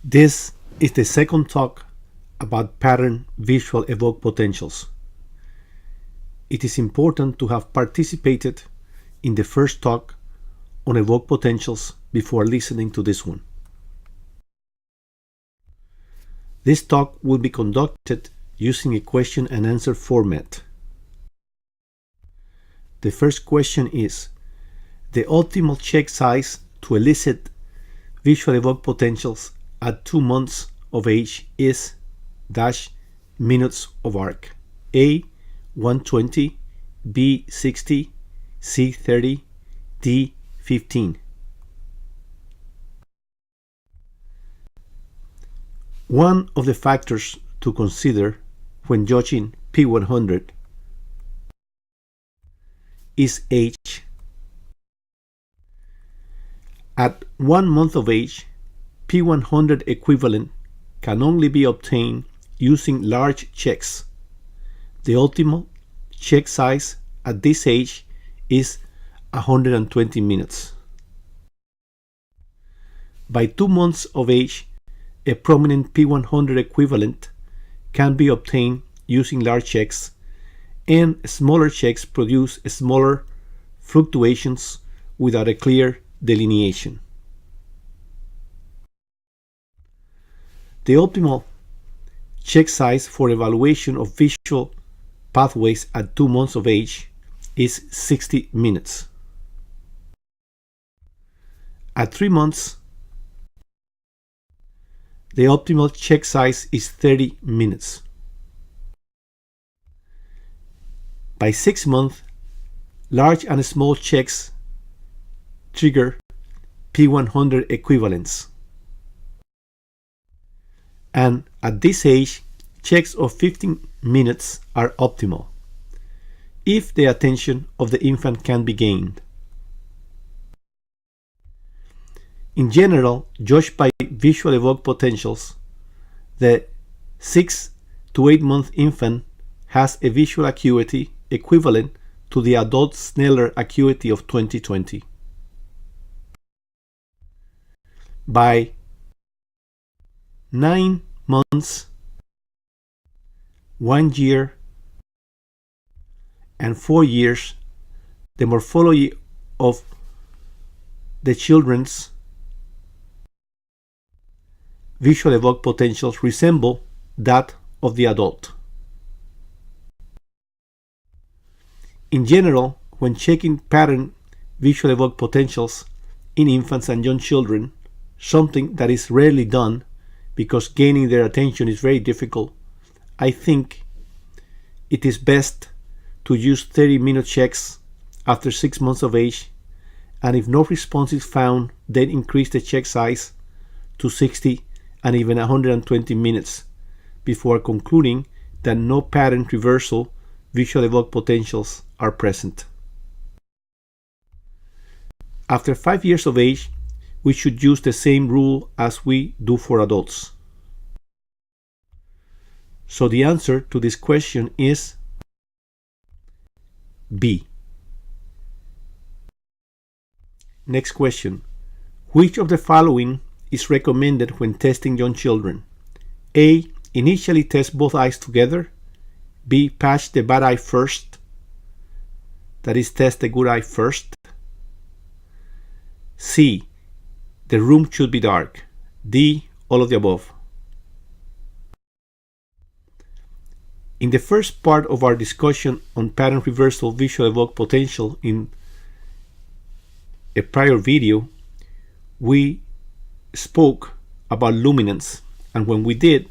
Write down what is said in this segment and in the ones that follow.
This is the second talk about pattern visual evoked potentials. It is important to have participated in the first talk on evoked potentials before listening to this one. This talk will be conducted using a question and answer format. The first question is, the optimal check size to elicit visual evoked potentials at 2 months of age is dash minutes of arc. A 120, B 60, C 30, D 15. One of the factors to consider when judging P100 is age. At 1 month of age, P100 equivalent can only be obtained using large checks. The optimal check size at this age is 120 minutes. By 2 months of age, a prominent P100 equivalent can be obtained using large checks, and smaller checks produce smaller fluctuations without a clear delineation. The optimal check size for evaluation of visual pathways at 2 months of age is 60 minutes. At 3 months, the optimal check size is 30 minutes. By 6 months, large and small checks trigger P100 equivalents. And at this age, checks of 15 minutes are optimal, if the attention of the infant can be gained. In general, judged by visual evoked potentials, the 6 to 8 month infant has a visual acuity equivalent to the adult Sneller acuity of 20/20. By 9 months, 1 year, and 4 years, the morphology of the children's visual evoked potentials resemble that of the adult. In general, when checking pattern visual evoked potentials in infants and young children, something that is rarely done because gaining their attention is very difficult, I think it is best to use 30-minute checks after 6 months of age, and if no response is found, then increase the check size to 60 and even 120 minutes before concluding that no pattern reversal visual evoked potentials are present. After 5 years of age, we should use the same rule as we do for adults. So the answer to this question is B. Next question. Which of the following is recommended when testing young children? A. Initially test both eyes together. B. Patch the bad eye first. That is, test the good eye first. C. The room should be dark. D. All of the above. In the first part of our discussion on pattern reversal visual evoked potential in a prior video, we spoke about luminance, and when we did,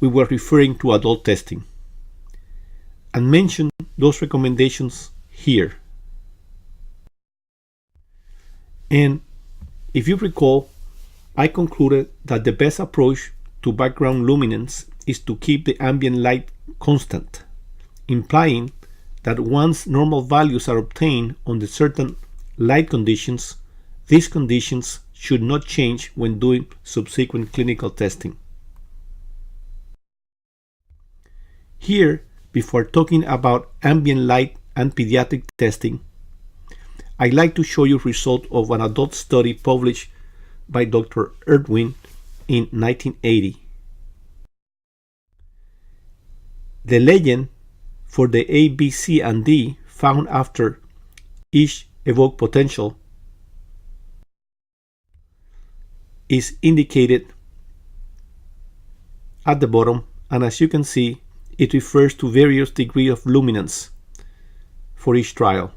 we were referring to adult testing and mentioned those recommendations here. And if you recall, I concluded that the best approach to background luminance is to keep the ambient light constant, implying that once normal values are obtained under certain light conditions, these conditions should not change when doing subsequent clinical testing. Here, before talking about ambient light and pediatric testing, I'd like to show you results of an adult study published by Dr. Erdwin in 1980. The legend for the A, B, C, and D found after each evoked potential is indicated at the bottom, and as you can see, it refers to various degrees of luminance for each trial.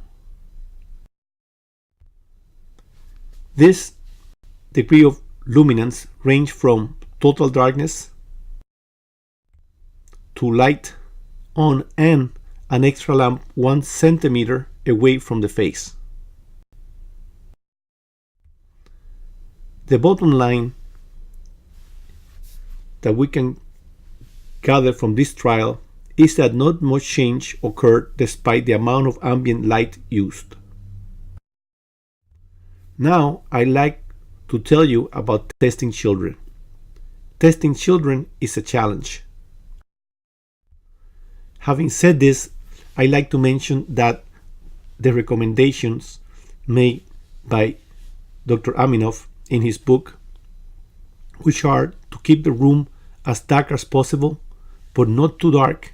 This degree of luminance range from total darkness to light on and an extra lamp 1 centimeter away from the face. The bottom line that we can gather from this trial is that not much change occurred despite the amount of ambient light used. Now I'd like to tell you about testing children. Testing children is a challenge. Having said this, I'd like to mention that the recommendations made by Dr. Aminoff in his book, which are to keep the room as dark as possible, but not too dark,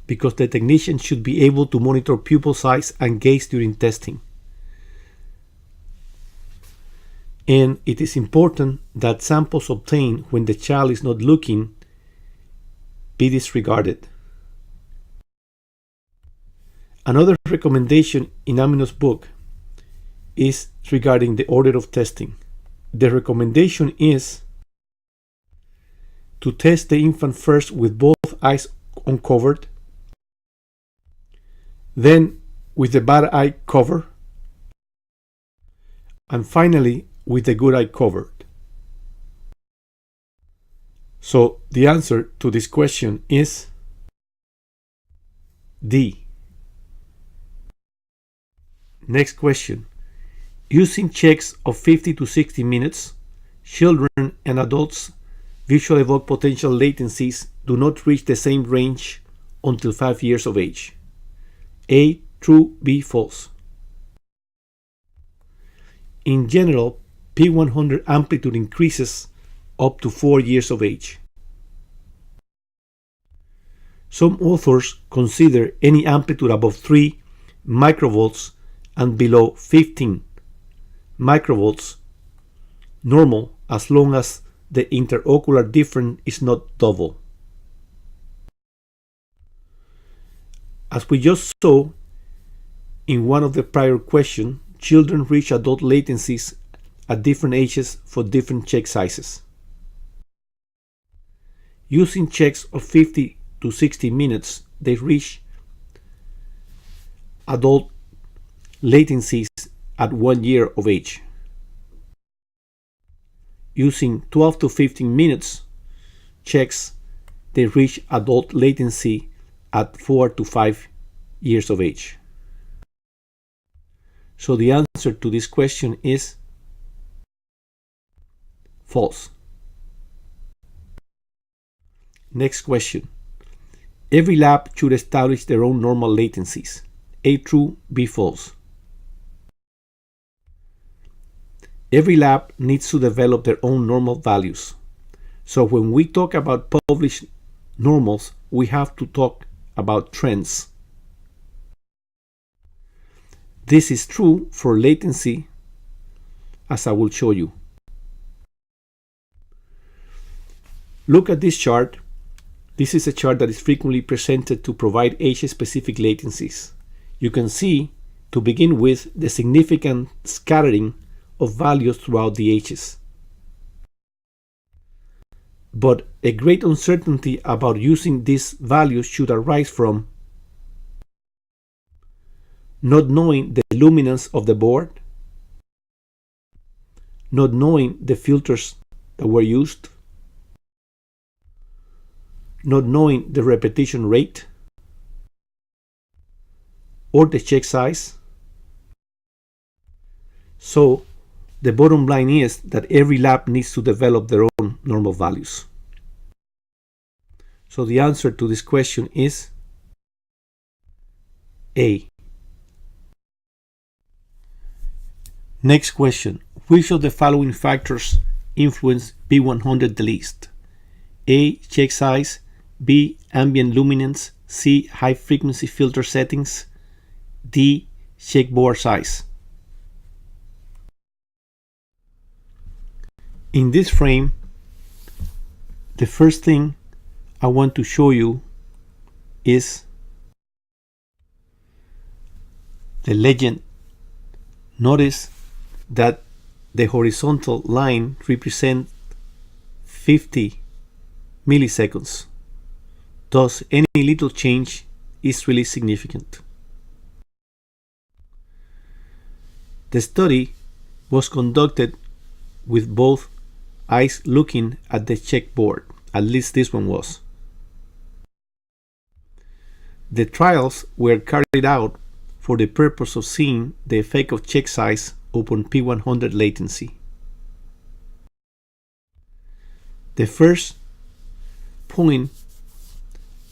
because the technician should be able to monitor pupil size and gaze during testing. And it is important that samples obtained when the child is not looking be disregarded. Another recommendation in Aminoff's book is regarding the order of testing. The recommendation is to test the infant first with both eyes uncovered, then with the bad eye covered, and finally with the good eye covered. So the answer to this question is D. Next question. Using checks of 50 to 60 minutes, children and adults' visual evoked potential latencies do not reach the same range until 5 years of age. A, true, B, false. In general, P100 amplitude increases up to 4 years of age. Some authors consider any amplitude above 3 microvolts and below 15 microvolts normal, as long as the interocular difference is not double. As we just saw in one of the prior questions, children reach adult latencies at different ages for different check sizes. Using checks of 50 to 60 minutes, they reach adult latencies at 1 year of age. Using 12 to 15 minutes checks, they reach adult latency at 4 to 5 years of age. So the answer to this question is false. Next question. Every lab should establish their own normal latencies. A, true, B, false. Every lab needs to develop their own normal values. So when we talk about published normals, we have to talk about trends. This is true for latency, as I will show you. Look at this chart. This is a chart that is frequently presented to provide age-specific latencies. You can see, to begin with, the significant scattering of values throughout the ages. But a great uncertainty about using these values should arise from not knowing the luminance of the board, not knowing the filters that were used, not knowing the repetition rate or the check size. So the bottom line is that every lab needs to develop their own normal values. So the answer to this question is A. Next question. Which of the following factors influence P100 the least? A. Check size. B. Ambient luminance. C. High frequency filter settings. D. Check board size. In this frame, the first thing I want to show you is the legend. Notice that the horizontal line represents 50 milliseconds. Thus, any little change is really significant. The study was conducted with both eyes looking at the checkboard. At least this one was. The trials were carried out for the purpose of seeing the effect of check size upon P100 latency. The first point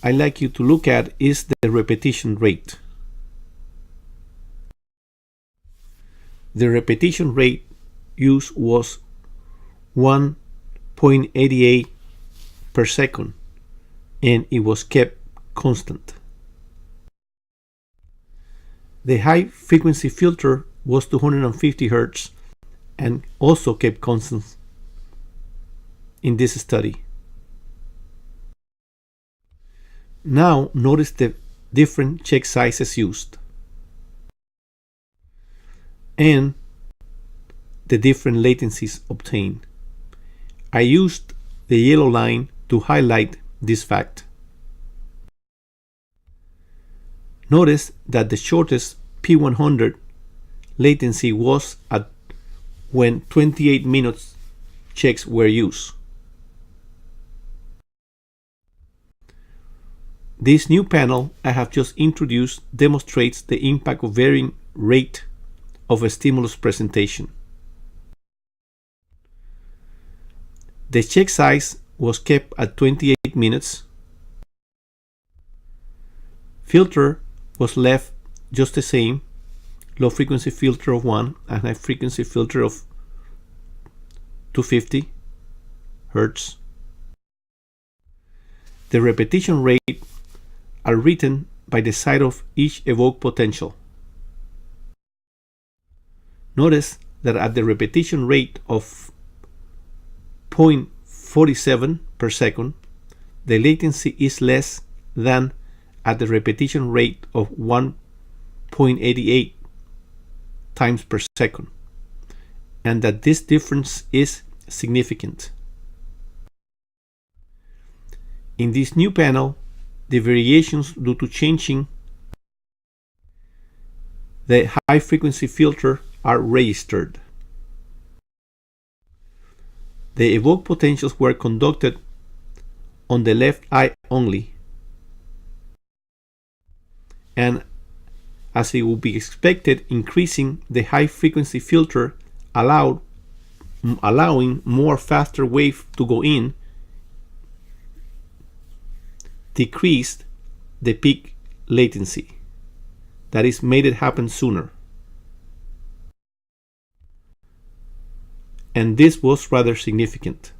I'd like you to look at is the repetition rate. The repetition rate used was 1.88 per second, and it was kept constant. The high frequency filter was 250 Hz and also kept constant in this study. Now notice the different check sizes used and the different latencies obtained. I used the yellow line to highlight this fact. Notice that the shortest P100 latency was at when 28 minutes checks were used. This new panel I have just introduced demonstrates the impact of varying rate of a stimulus presentation. The check size was kept at 28 minutes. Filter was left just the same, low frequency filter of 1 and high frequency filter of 250 Hz. The repetition rate are written by the side of each evoked potential. Notice that at the repetition rate of 0.47 per second, the latency is less than at the repetition rate of 1.88 times per second, and that this difference is significant. In this new panel, the variations due to changing the high frequency filter are registered. The evoked potentials were conducted on the left eye only, and as it would be expected, increasing the high frequency filter allowing more faster wave to go in decreased the peak latency. That is, made it happen sooner. And this was rather significant.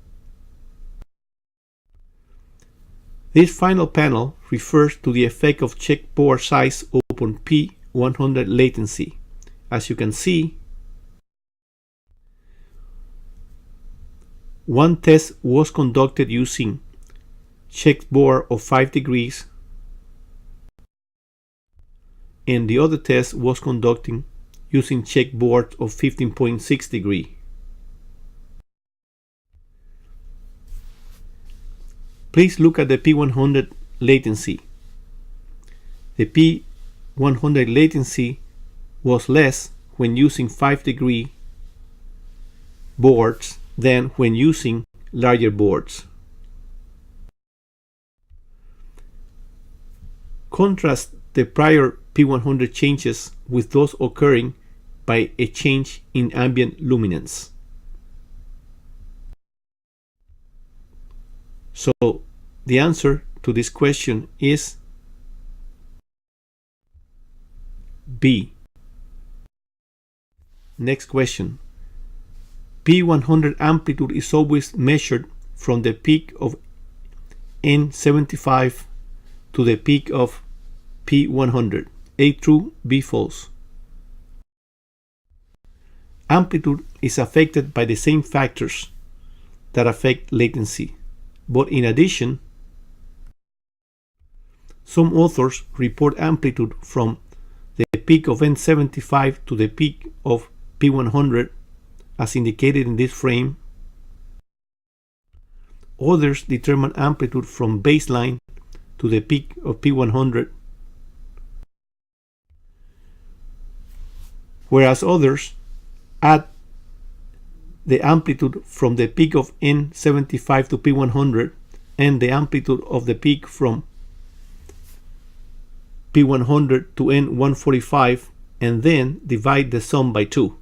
This final panel refers to the effect of checkboard size upon P100 latency. As you can see, one test was conducted using checkboard of 5 degrees, and the other test was conducted using checkboard of 15.6 degrees. Please look at the P100 latency. The P100 latency was less when using 5-degree boards than when using larger boards. Contrast the prior P100 changes with those occurring by a change in ambient luminance. So the answer to this question is B. Next question. P100 amplitude is always measured from the peak of N75 to the peak of P100. A true, B false. Amplitude is affected by the same factors that affect latency, but in addition, some authors report amplitude from the peak of N75 to the peak of P100 as indicated in this frame. Others determine amplitude from baseline to the peak of P100, whereas others add the amplitude from the peak of N75 to P100 and the amplitude of the peak from P100 to N145 and then divide the sum by 2.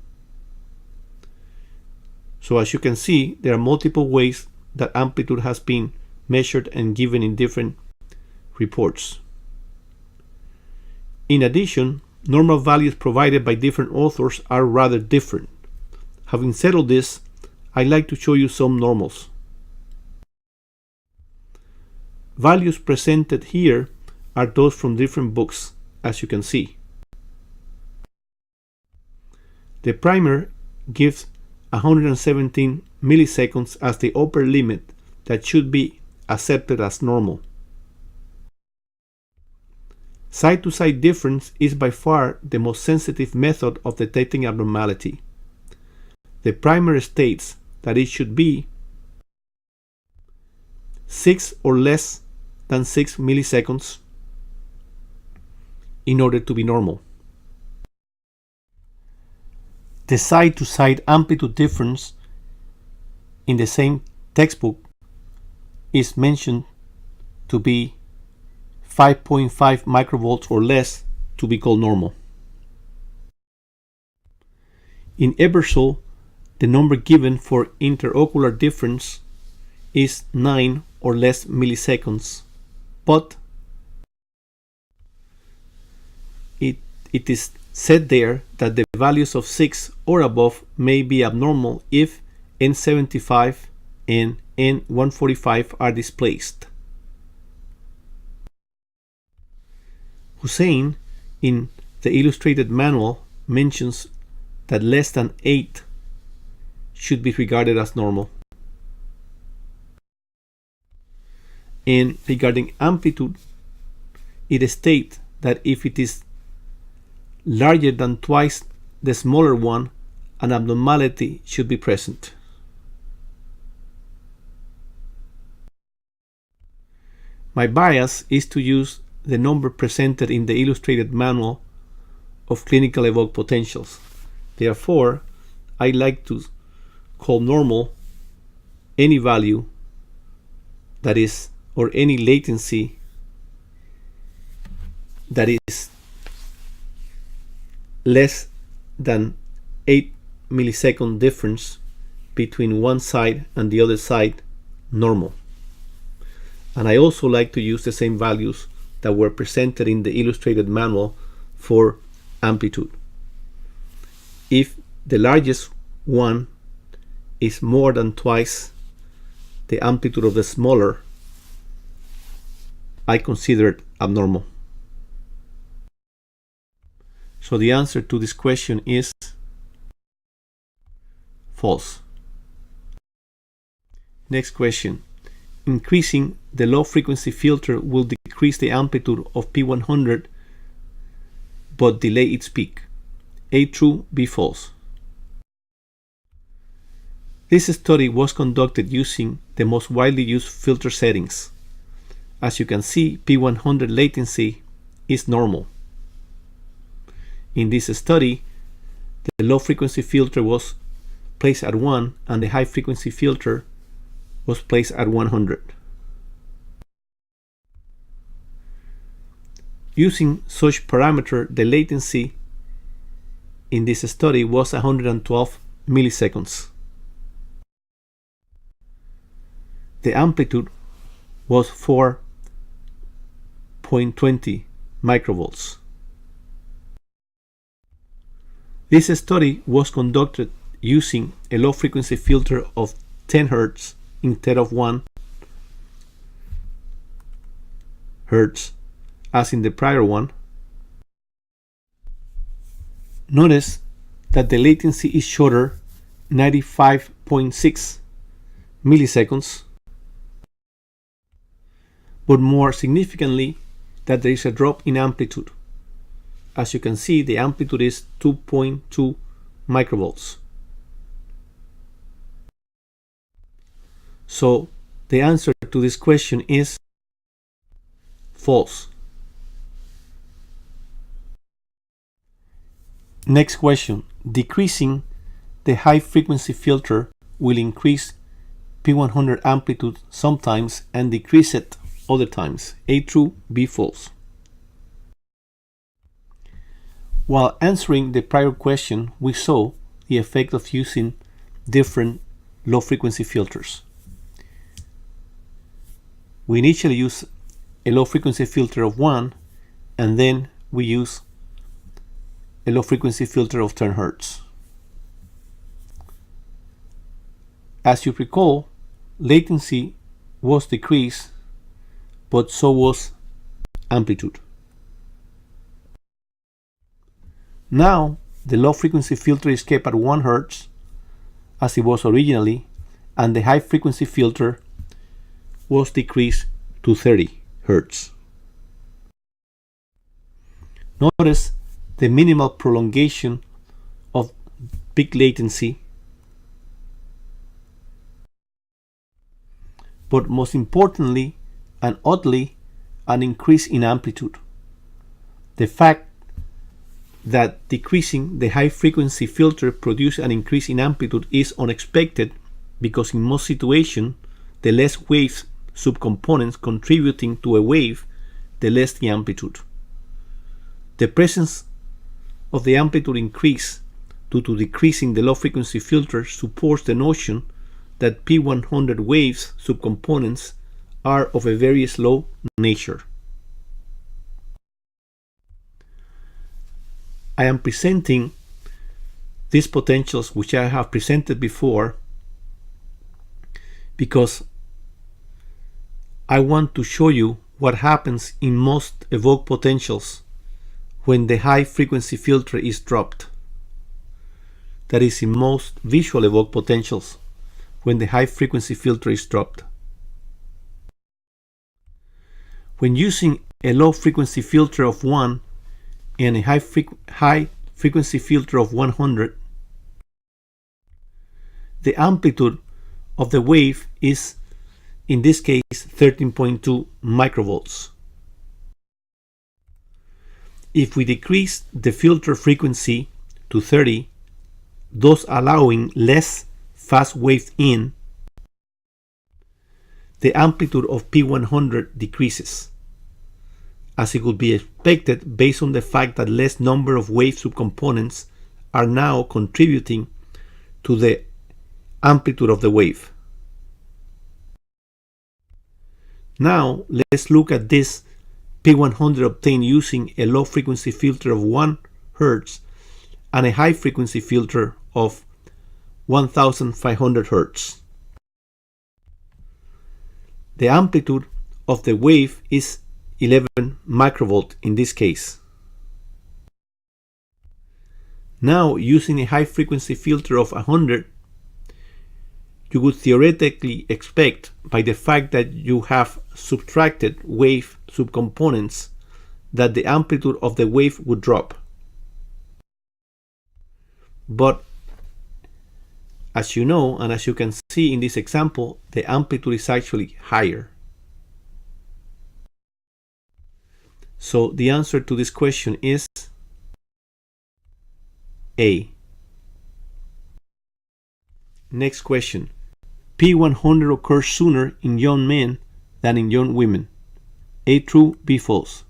So as you can see, there are multiple ways that amplitude has been measured and given in different reports. In addition, normal values provided by different authors are rather different. Having settled this, I'd like to show you some normals. Values presented here are those from different books, as you can see. The primer gives 117 milliseconds as the upper limit that should be accepted as normal. Side-to-side difference is by far the most sensitive method of detecting abnormality. The primer states that it should be 6 or less than 6 milliseconds in order to be normal. The side-to-side amplitude difference in the same textbook is mentioned to be 5.5 microvolts or less to be called normal. In Ebersol, the number given for interocular difference is 9 or less milliseconds, but it is said there that the values of 6 or above may be abnormal if N75 and N145 are displaced. Hussein, in the illustrated manual, mentions that less than 8 should be regarded as normal. And regarding amplitude, it states that if it is larger than twice the smaller one, an abnormality should be present. My bias is to use the number presented in the illustrated manual of clinical evoked potentials. Therefore, I like to call normal any value that is, or any latency that is less than 8 millisecond difference between one side and the other side normal. And I also like to use the same values that were presented in the illustrated manual for amplitude. If the largest one is more than twice the amplitude of the smaller, I consider it abnormal. So the answer to this question is false. Next question. Increasing the low frequency filter will decrease the amplitude of P100 but delay its peak. A true, B false. This study was conducted using the most widely used filter settings. As you can see, P100 latency is normal. In this study, the low frequency filter was placed at 1 and the high frequency filter was placed at 100. Using such parameter, the latency in this study was 112 milliseconds. The amplitude was 4.20 microvolts. This study was conducted using a low frequency filter of 10 Hz instead of 1 Hz as in the prior one, notice that the latency is shorter, 95.6 milliseconds, but more significantly that there is a drop in amplitude. As you can see, the amplitude is 2.2 microvolts. So the answer to this question is false. Next question. Decreasing the high frequency filter will increase P100 amplitude sometimes and decrease it other times. A true, B false. While answering the prior question, we saw the effect of using different low frequency filters. We initially use a low frequency filter of 1, and then we use a low frequency filter of 10 Hz. As you recall, latency was decreased, but so was amplitude. Now, the low frequency filter is kept at 1 Hz as it was originally, and the high frequency filter was decreased to 30 Hz. Notice the minimal prolongation of peak latency, but most importantly and oddly, an increase in amplitude. The fact that decreasing the high frequency filter produces an increase in amplitude is unexpected, because in most situations, the less wave subcomponents contributing to a wave, the less the amplitude. The presence of the amplitude increase due to decreasing the low frequency filter supports the notion that P100 waves subcomponents are of a very slow nature. I am presenting these potentials which I have presented before because I want to show you what happens in most evoked potentials when the high frequency filter is dropped. That is, in most visual evoked potentials when the high frequency filter is dropped. When using a low frequency filter of 1 and a high frequency filter of 100, the amplitude of the wave is, in this case, 13.2 microvolts. If we decrease the filter frequency to 30, thus allowing less fast wave in, the amplitude of P100 decreases, as it would be expected based on the fact that less number of wave subcomponents are now contributing to the amplitude of the wave. Now let's look at this P100 obtained using a low frequency filter of 1 Hz and a high frequency filter of 1500 Hz. The amplitude of the wave is 11 microvolt in this case. Now, using a high frequency filter of 100, you would theoretically expect, by the fact that you have subtracted wave subcomponents, that the amplitude of the wave would drop. But as you know, and as you can see in this example, the amplitude is actually higher. So the answer to this question is A. Next question. P100 occurs sooner in young men than in young women. A true, B false.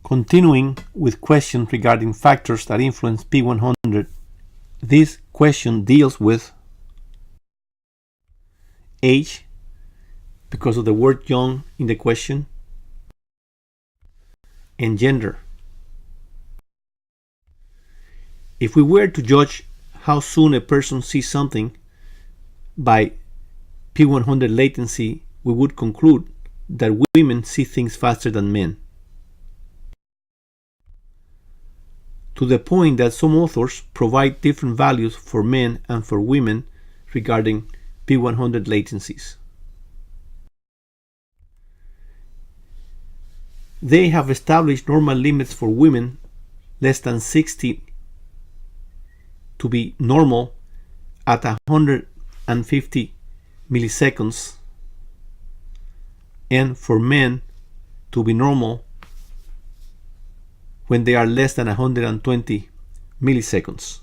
Continuing with questions regarding factors that influence P100, this question deals with age, because of the word young in the question, and gender. If we were to judge how soon a person sees something by P100 latency, we would conclude that women see things faster than men. To the point that some authors provide different values for men and for women regarding P100 latencies. They have established normal limits for women less than 60 to be normal at 150 milliseconds, and for men to be normal when they are less than 120 milliseconds.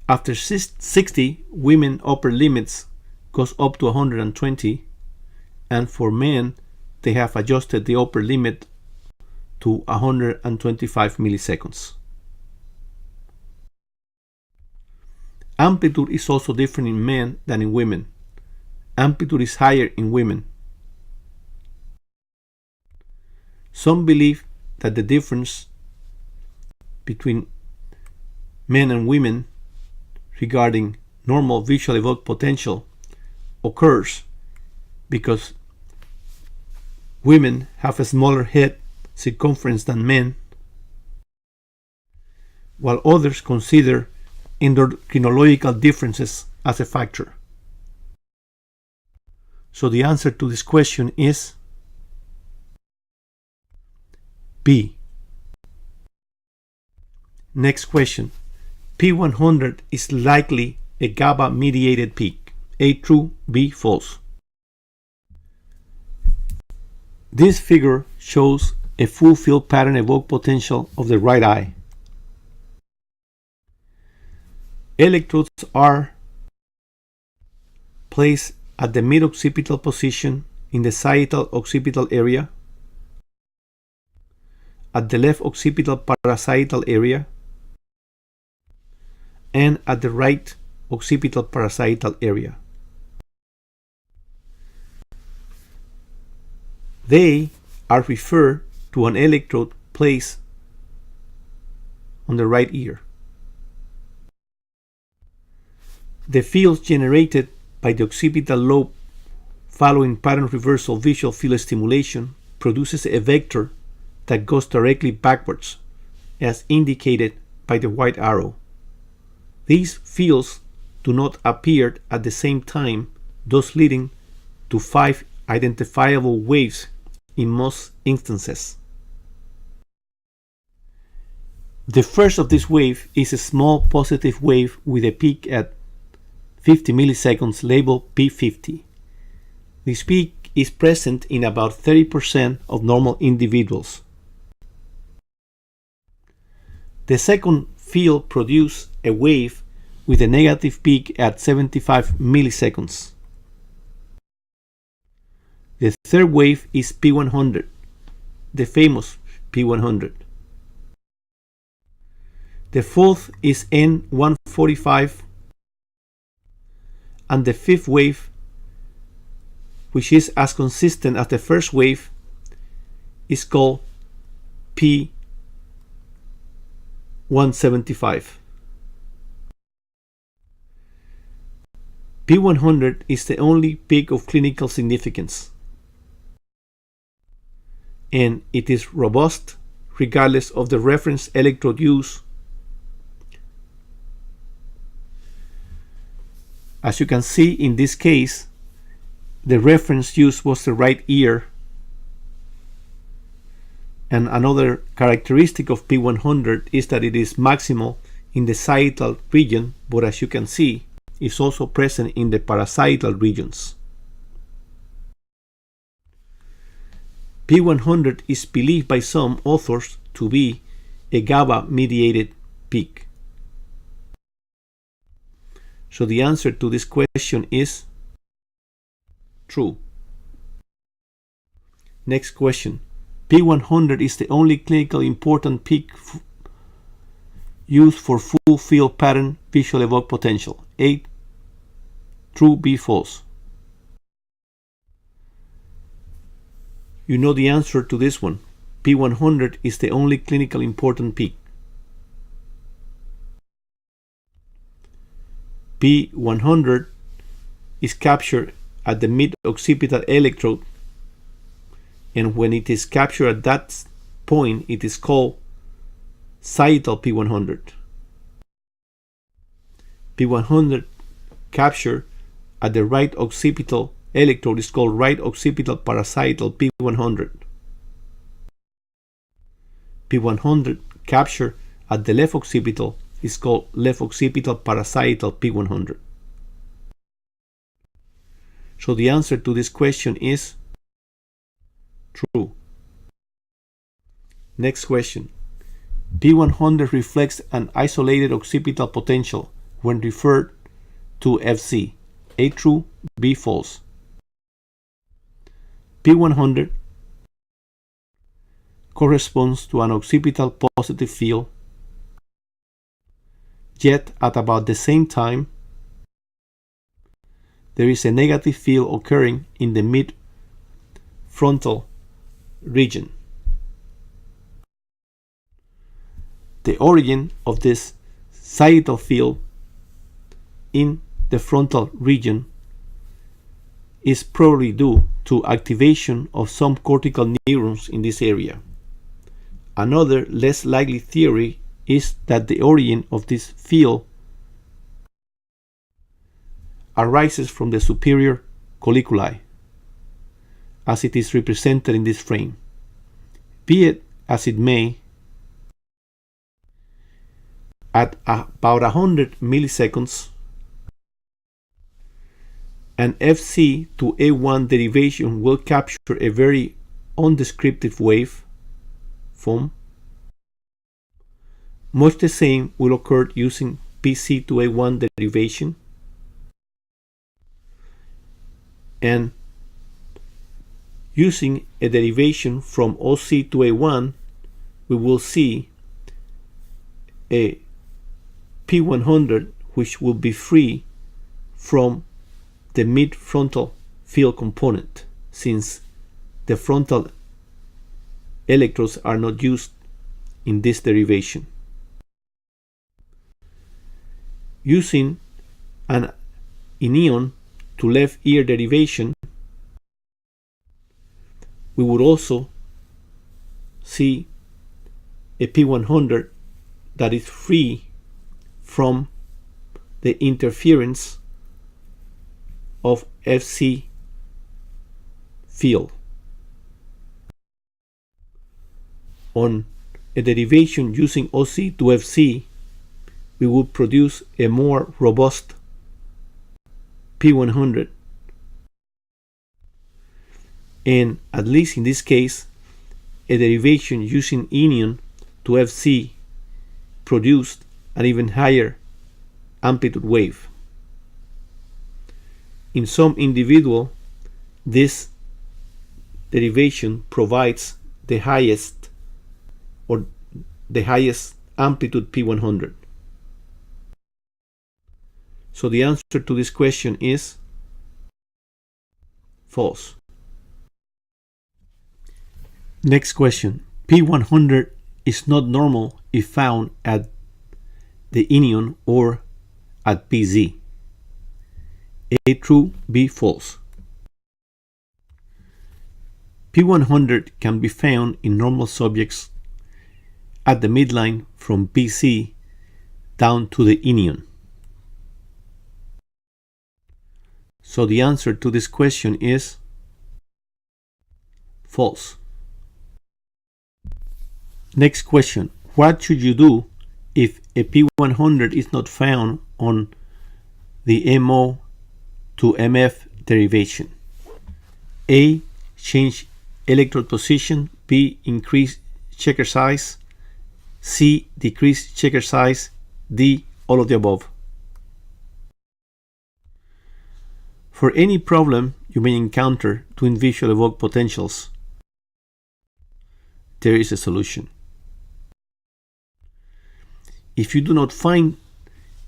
After 60, women upper limits goes up to 120, and for men they have adjusted the upper limit to 125 milliseconds. Amplitude is also different in men than in women. Amplitude is higher in women. Some believe that the difference between men and women regarding normal visual evoked potential occurs because women have a smaller head circumference than men, while others consider endocrinological differences as a factor. So the answer to this question is B. Next question. P100 is likely a GABA mediated peak. A true, B false. This figure shows a full field pattern evoked potential of the right eye. Electrodes are placed at the mid-occipital position in the sagittal occipital area, at the left occipital parasagittal area, and at the right occipital parasagittal area. They are referred to an electrode placed on the right ear. The fields generated by the occipital lobe following pattern reversal visual field stimulation produces a vector that goes directly backwards, as indicated by the white arrow. These fields do not appear at the same time, thus leading to 5 identifiable waves in most instances. The first of this wave is a small positive wave with a peak at 50 milliseconds labeled P50. This peak is present in about 30% of normal individuals. The second field produces a wave with a negative peak at 75 milliseconds. The third wave is P100, the famous P100. The fourth is N145, and the fifth wave, which is as consistent as the first wave, is called P175. P100 is the only peak of clinical significance, and it is robust regardless of the reference electrode use. As you can see in this case, the reference used was the right ear, and another characteristic of P100 is that it is maximal in the sagittal region, but as you can see, is also present in the parasagittal regions. P100 is believed by some authors to be a GABA-mediated peak. So the answer to this question is true. Next question. P100 is the only clinically important peak used for full field pattern visual evoked potential. A true, B false. You know the answer to this one. P100 is the only clinically important peak. P100 is captured at the mid-occipital electrode, and when it is captured at that point, it is called sagittal P100. P100 captured at the right occipital electrode is called right occipital parasagittal P100. P100 captured at the left occipital is called left occipital parasagittal P100. So the answer to this question is true. Next question. P100 reflects an isolated occipital potential when referred to FC. A true, B false. P100 corresponds to an occipital positive field, yet at about the same time there is a negative field occurring in the mid-frontal region. The origin of this sagittal field in the frontal region is probably due to activation of some cortical neurons in this area. Another less likely theory is that the origin of this field arises from the superior colliculi, as it is represented in this frame. Be it as it may, at about 100 milliseconds, an FC to A1 derivation will capture a very undescriptive waveform. Much the same will occur using PC to A1 derivation, and using a derivation from OC to A1, we will see a P100 which will be free from the mid-frontal field component, since the frontal electrodes are not used in this derivation. Using an inion to left ear derivation, we would also see a P100 that is free from the interference of FC field. On a derivation using OC to FC, we would produce a more robust P100, and at least in this case, a derivation using inion to FC produced an even higher amplitude wave. In some individual, this derivation provides the highest amplitude P100. So the answer to this question is false. Next question. P100 is not normal if found at the inion or at PZ. A true, B false. P100 can be found in normal subjects at the midline from PC down to the inion. So the answer to this question is false. Next question. What should you do if a P100 is not found on the MO to MF derivation? A. Change electrode position. B. Increase checker size. C. Decrease checker size. D. All of the above. For any problem you may encounter to visual evoke potentials, there is a solution. If you do not find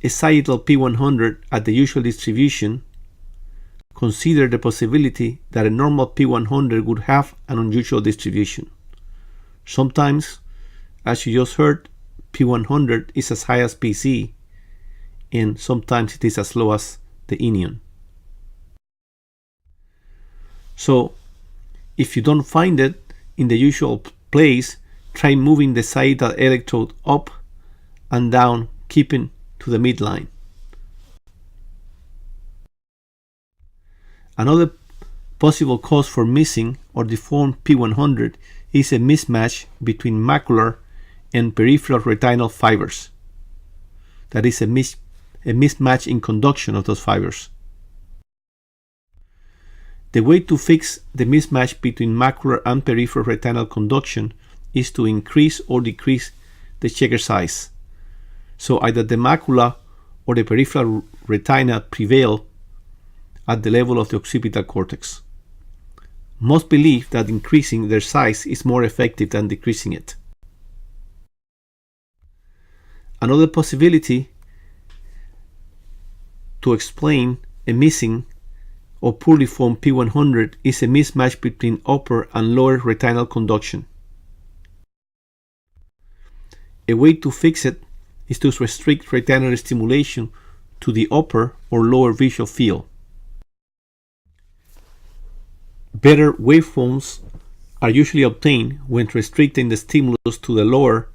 a sagittal P100 at the usual distribution, consider the possibility that a normal P100 would have an unusual distribution. Sometimes, as you just heard, P100 is as high as PC, and sometimes it is as low as the inion. So if you don't find it in the usual place, try moving the sagittal electrode up and down, keeping to the midline. Another possible cause for missing or deformed P100 is a mismatch between macular and peripheral retinal fibers. That is a mismatch in conduction of those fibers. The way to fix the mismatch between macular and peripheral retinal conduction is to increase or decrease the checker size. So either the macula or the peripheral retina prevail at the level of the occipital cortex. Most believe that increasing their size is more effective than decreasing it. Another possibility to explain a missing or poorly formed P100 is a mismatch between upper and lower retinal conduction. A way to fix it is to restrict retinal stimulation to the upper or lower visual field. Better waveforms are usually obtained when restricting the stimulus to the lower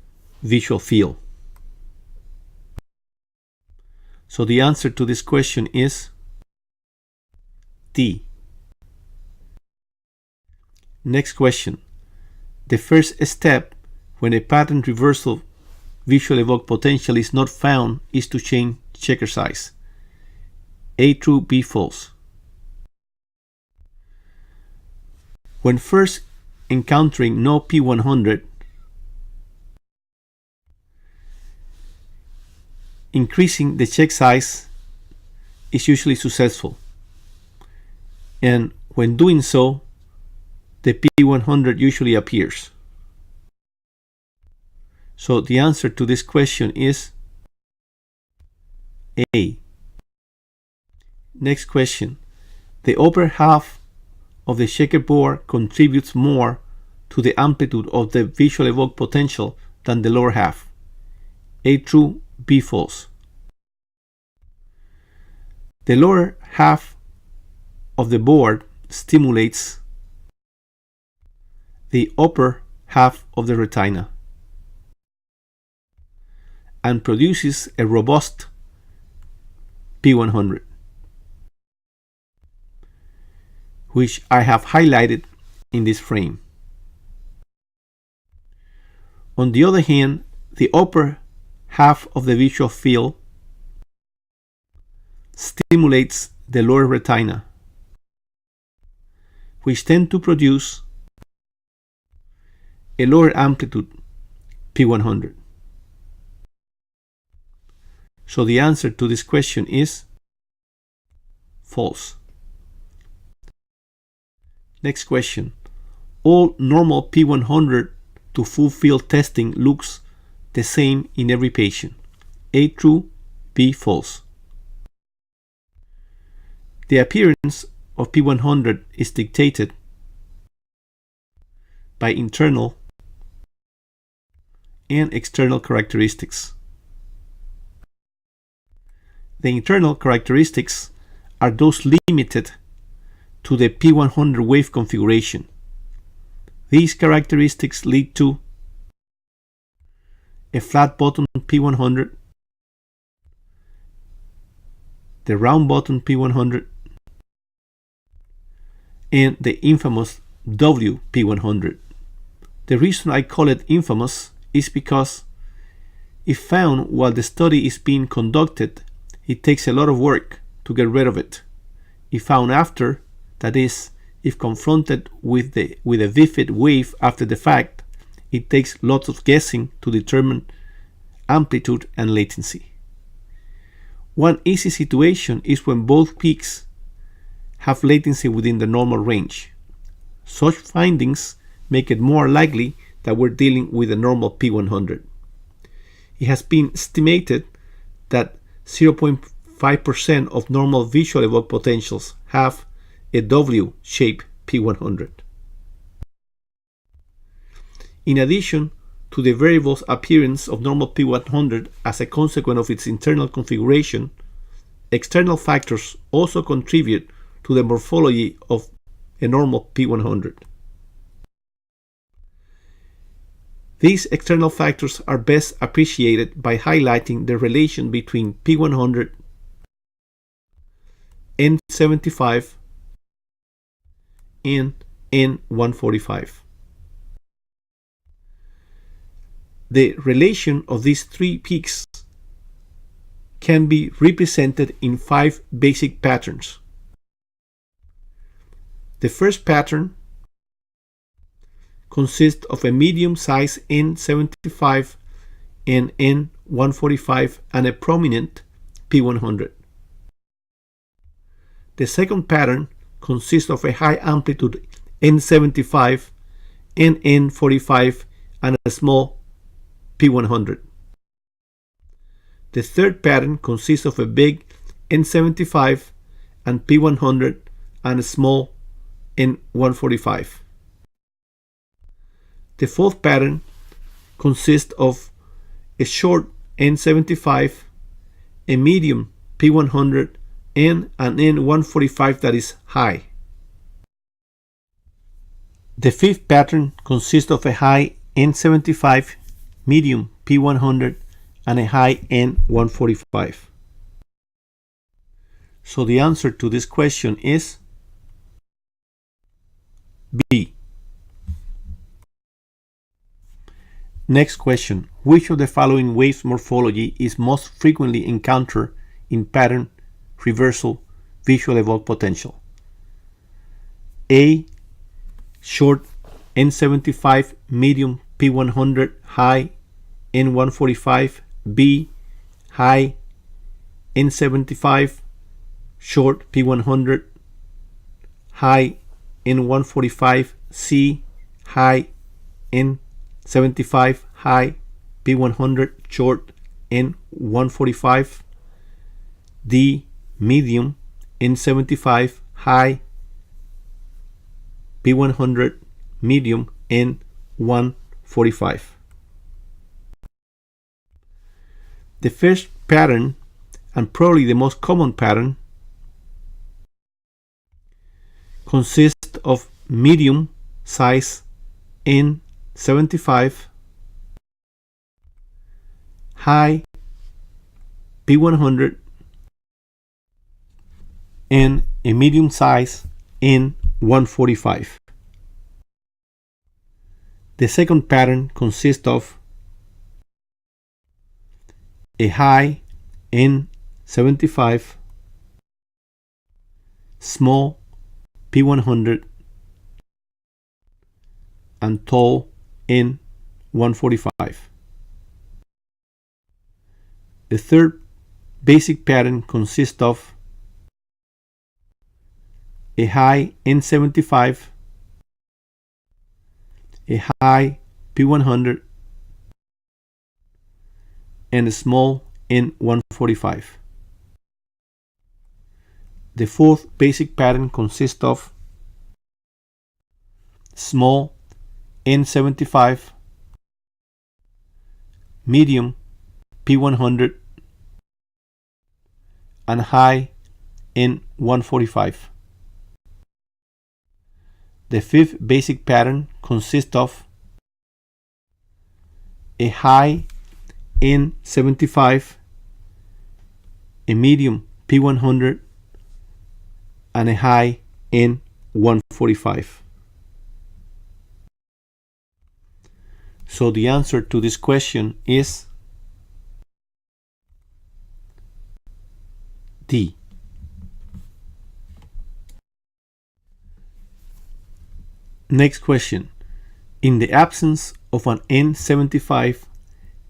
visual field. So the answer to this question is D. Next question. The first step when a pattern reversal visual evoked potential is not found is to change checker size. A true, B false. When first encountering no P100, increasing the check size is usually successful. And when doing so, the P100 usually appears. So the answer to this question is A. Next question. The upper half of the checkerboard contributes more to the amplitude of the visual evoked potential than the lower half. A true, B false. The lower half of the board stimulates the upper half of the retina and produces a robust P100, which I have highlighted in this frame. On the other hand, the upper half of the visual field stimulates the lower retina, which tend to produce a lower amplitude P100. So the answer to this question is false. Next question. All normal P100 to full field testing looks the same in every patient. A true, B false. The appearance of P100 is dictated by internal and external characteristics. The internal characteristics are those limited to the P100 wave configuration. These characteristics lead to a flat bottom P100, the round bottom P100, and the infamous WP100. The reason I call it infamous is because if found while the study is being conducted, it takes a lot of work to get rid of it. If found after, that is, if confronted with a vivid wave after the fact, it takes lots of guessing to determine amplitude and latency. One easy situation is when both peaks have latency within the normal range. Such findings make it more likely that we're dealing with a normal P100. It has been estimated that 0.5% of normal visual evoked potentials have a W-shaped P100. In addition to the variable's appearance of normal P100 as a consequence of its internal configuration, external factors also contribute to the morphology of a normal P100. These external factors are best appreciated by highlighting the relation between P100, N75, and N145. The relation of these three peaks can be represented in 5 basic patterns. The first pattern consists of a medium-sized N75 and N145 and a prominent P100. The second pattern consists of a high amplitude N75 and N45 and a small P100. The third pattern consists of a big N75 and P100 and a small N145. The fourth pattern consists of a short N75, a medium P100, and an N145 that is high. The fifth pattern consists of a high N75, medium P100, and a high N145. So the answer to this question is B. Next question. Which of the following wave morphology is most frequently encountered in pattern reversal visual evoked potential? A. Short N75, medium P100, high N145. B. High N75, short P100, high N145. C. High N75, high P100, short N145. D. Medium N75, high P100, medium N145. The first pattern, and probably the most common pattern, consists of medium size N75, high P100, and a medium size N145. The second pattern consists of a high N75, small P100, and tall N145. The third basic pattern consists of a high N75, a high P100, and a small N145. The fourth basic pattern consists of small N75, medium P100, and high N145. The fifth basic pattern consists of a high N75, a medium P100, and a high N145. So the answer to this question is D. Next question. In the absence of an N75,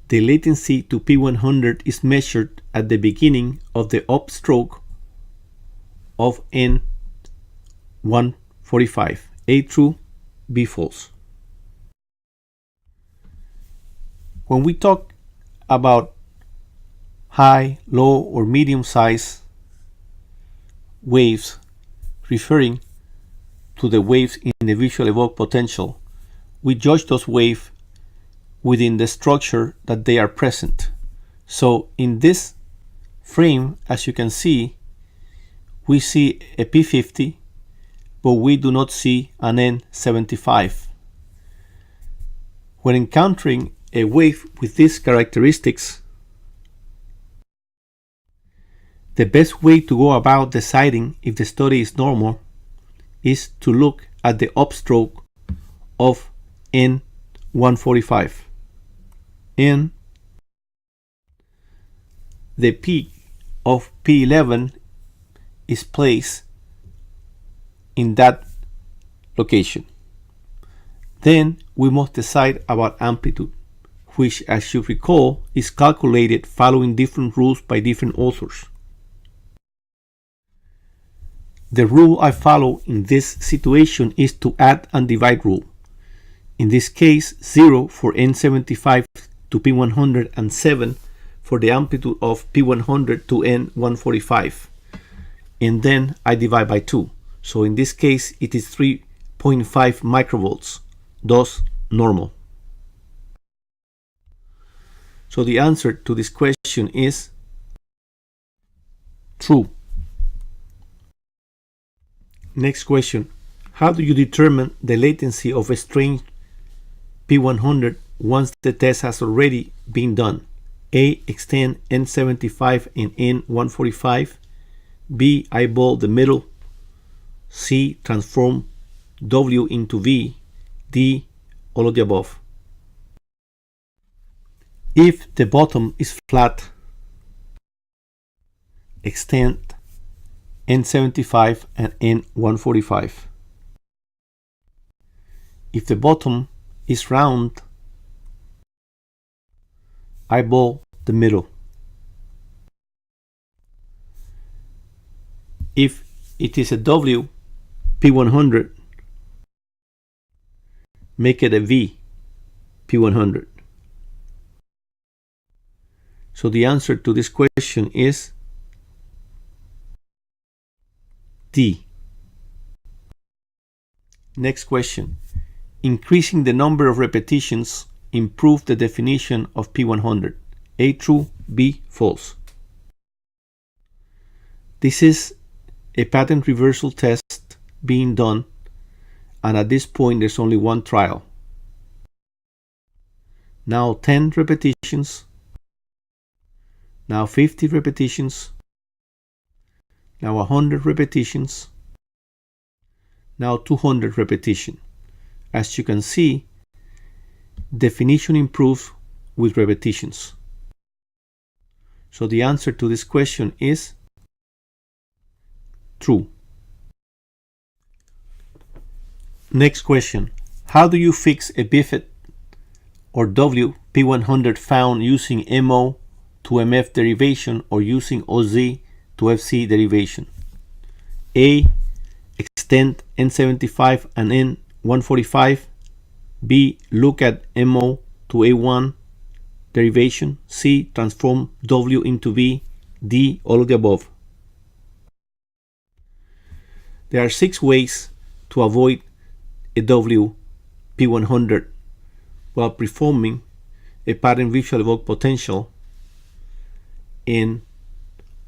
the latency to P100 is measured at the beginning of the upstroke of N145. A true, B false. When we talk about high, low, or medium size waves, referring to the waves in the visual evoked potential, we judge those waves within the structure that they are present. So in this frame, as you can see, we see a P50, but we do not see an N75. When encountering a wave with these characteristics, the best way to go about deciding if the study is normal is to look at the upstroke of N145. And the peak of P11 is placed in that location. Then we must decide about amplitude, which, as you recall, is calculated following different rules by different authors. The rule I follow in this situation is to add and divide rule. In this case, 0 for N75 to P100 and 7 for the amplitude of P100 to N145. And then I divide by 2. So in this case, it is 3.5 microvolts, thus normal. So the answer to this question is true. Next question. How do you determine the latency of a strange P100 once the test has already been done? A. Extend N75 and N145. B. Eyeball the middle. C. Transform W into V. D. All of the above. If the bottom is flat, extend N75 and N145. If the bottom is round, eyeball the middle. If it is a W P100, make it a V P100. So the answer to this question is D. Next question. Increasing the number of repetitions improve the definition of P100. A. True. B. False. This is a pattern reversal test being done, and at this point there's only one trial. Now 10 repetitions, now 50 repetitions, now 100 repetitions, now 200 repetition. As you can see, definition improves with repetitions. So the answer to this question is true. Next question. How do you fix a BIFET or W P100 found using MO to MF derivation or using OZ to FC derivation? A. Extend N75 and N145. B. Look at MO to A1 derivation. C. Transform W into V. D. All of the above. There are 6 ways to avoid a W P100 while performing a pattern visual evoked potential, in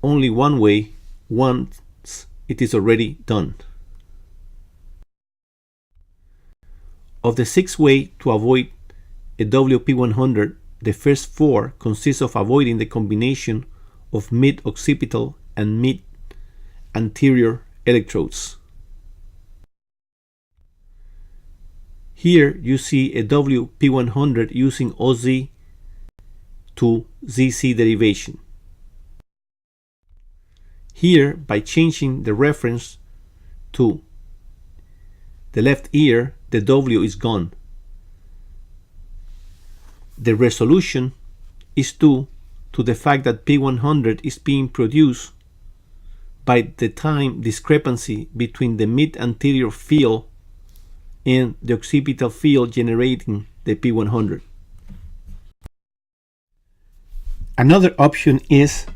only one way once it is already done. Of the 6 ways to avoid a WP100, the first 4 consist of avoiding the combination of mid-occipital and mid-anterior electrodes. Here you see a WP100 using OZ to ZC derivation. Here, by changing the reference to the left ear, the W is gone. The resolution is due to the fact that P100 is being produced by the time discrepancy between the mid-anterior field and the occipital field generating the P100. Another option is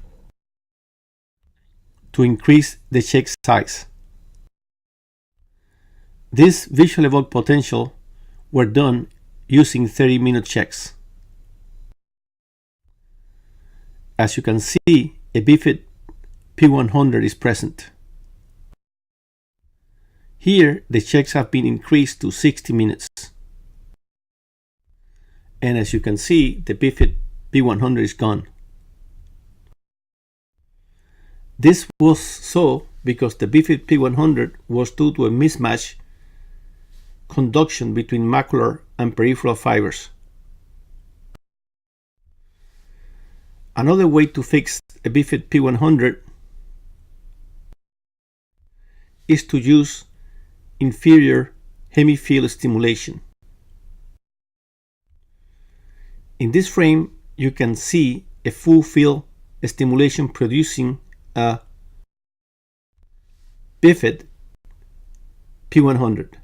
to increase the check size. These visual evoked potential were done using 30-minute checks. as you can see, a vivid P100 is present. Here, the checks have been increased to 60 minutes. And as you can see, the vivid P100 is gone. This was so because the vivid P100 was due to a mismatch conduction between macular and peripheral fibers. Another way to fix a vivid P100 is to use inferior hemifield stimulation. In this frame, you can see a full field stimulation producing a vivid P100.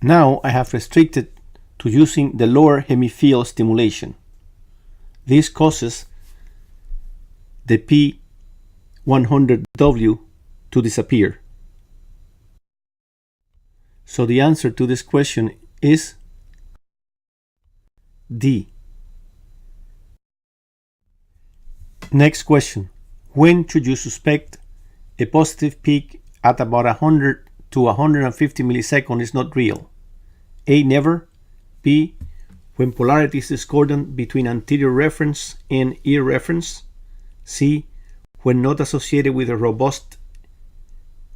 Now I have restricted to using the lower hemifield stimulation. This causes the P100W to disappear. So the answer to this question is D. Next question. When should you suspect a positive peak at about 100 to 150 milliseconds is not real? A. Never. B. When polarity is discordant between anterior reference and ear reference. C. When not associated with a robust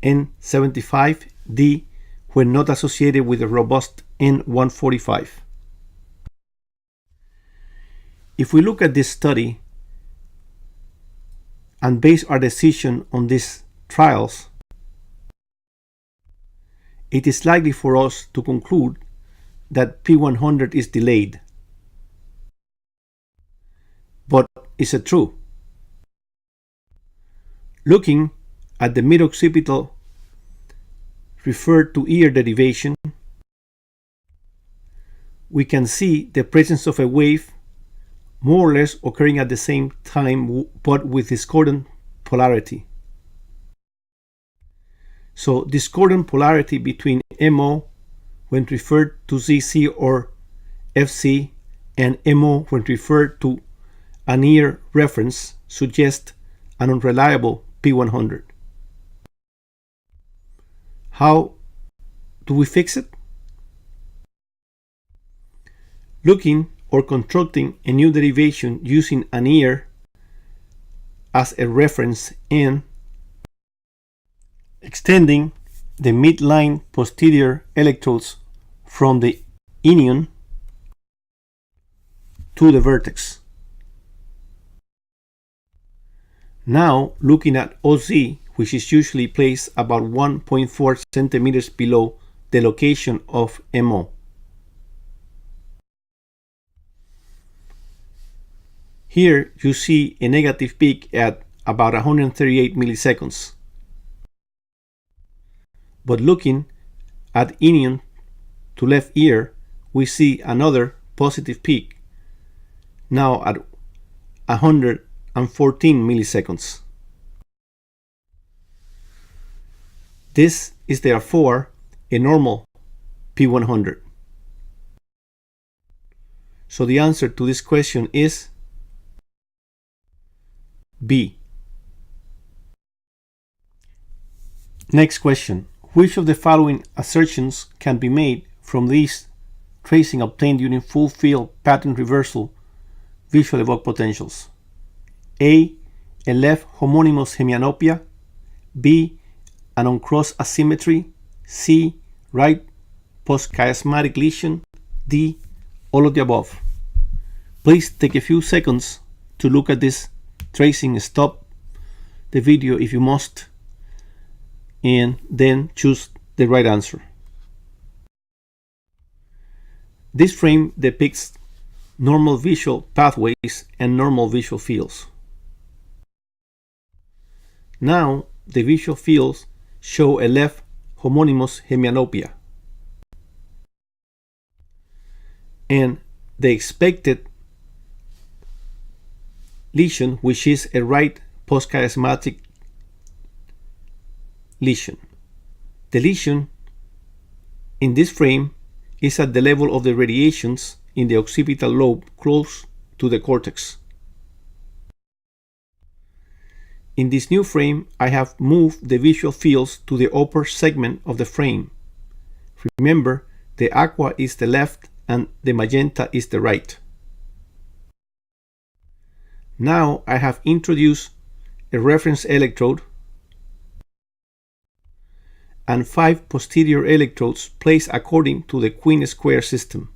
N75. D. When not associated with a robust N145. If we look at this study and base our decision on these trials, it is likely for us to conclude that P100 is delayed. But is it true? Looking at the mid-occipital referred to ear derivation, we can see the presence of a wave more or less occurring at the same time but with discordant polarity. So discordant polarity between MO when referred to ZC or FC and MO when referred to an ear reference suggests an unreliable P100. How do we fix it? Looking or constructing a new derivation using an ear as a reference and extending the midline posterior electrodes from the inion to the vertex. Now looking at OZ, which is usually placed about 1.4 centimeters below the location of MO. Here you see a negative peak at about 138 milliseconds. But looking at inion to left ear, we see another positive peak, now at 114 milliseconds. This is therefore a normal P100. So the answer to this question is B. Next question. Which of the following assertions can be made from these tracing obtained during full field pattern reversal visual evoked potentials? A. A left homonymous hemianopia. B. An uncrossed asymmetry. C. Right postchiasmatic lesion. D. All of the above. Please take a few seconds to look at this tracing. Stop the video if you must, and then choose the right answer. This frame depicts normal visual pathways and normal visual fields. Now the visual fields show a left homonymous hemianopia, and the expected lesion, which is a right postchiasmatic lesion. The lesion in this frame is at the level of the radiations in the occipital lobe close to the cortex. In this new frame, I have moved the visual fields to the upper segment of the frame. Remember, the aqua is the left and the magenta is the right. Now I have introduced a reference electrode and 5 posterior electrodes placed according to the Queen square system.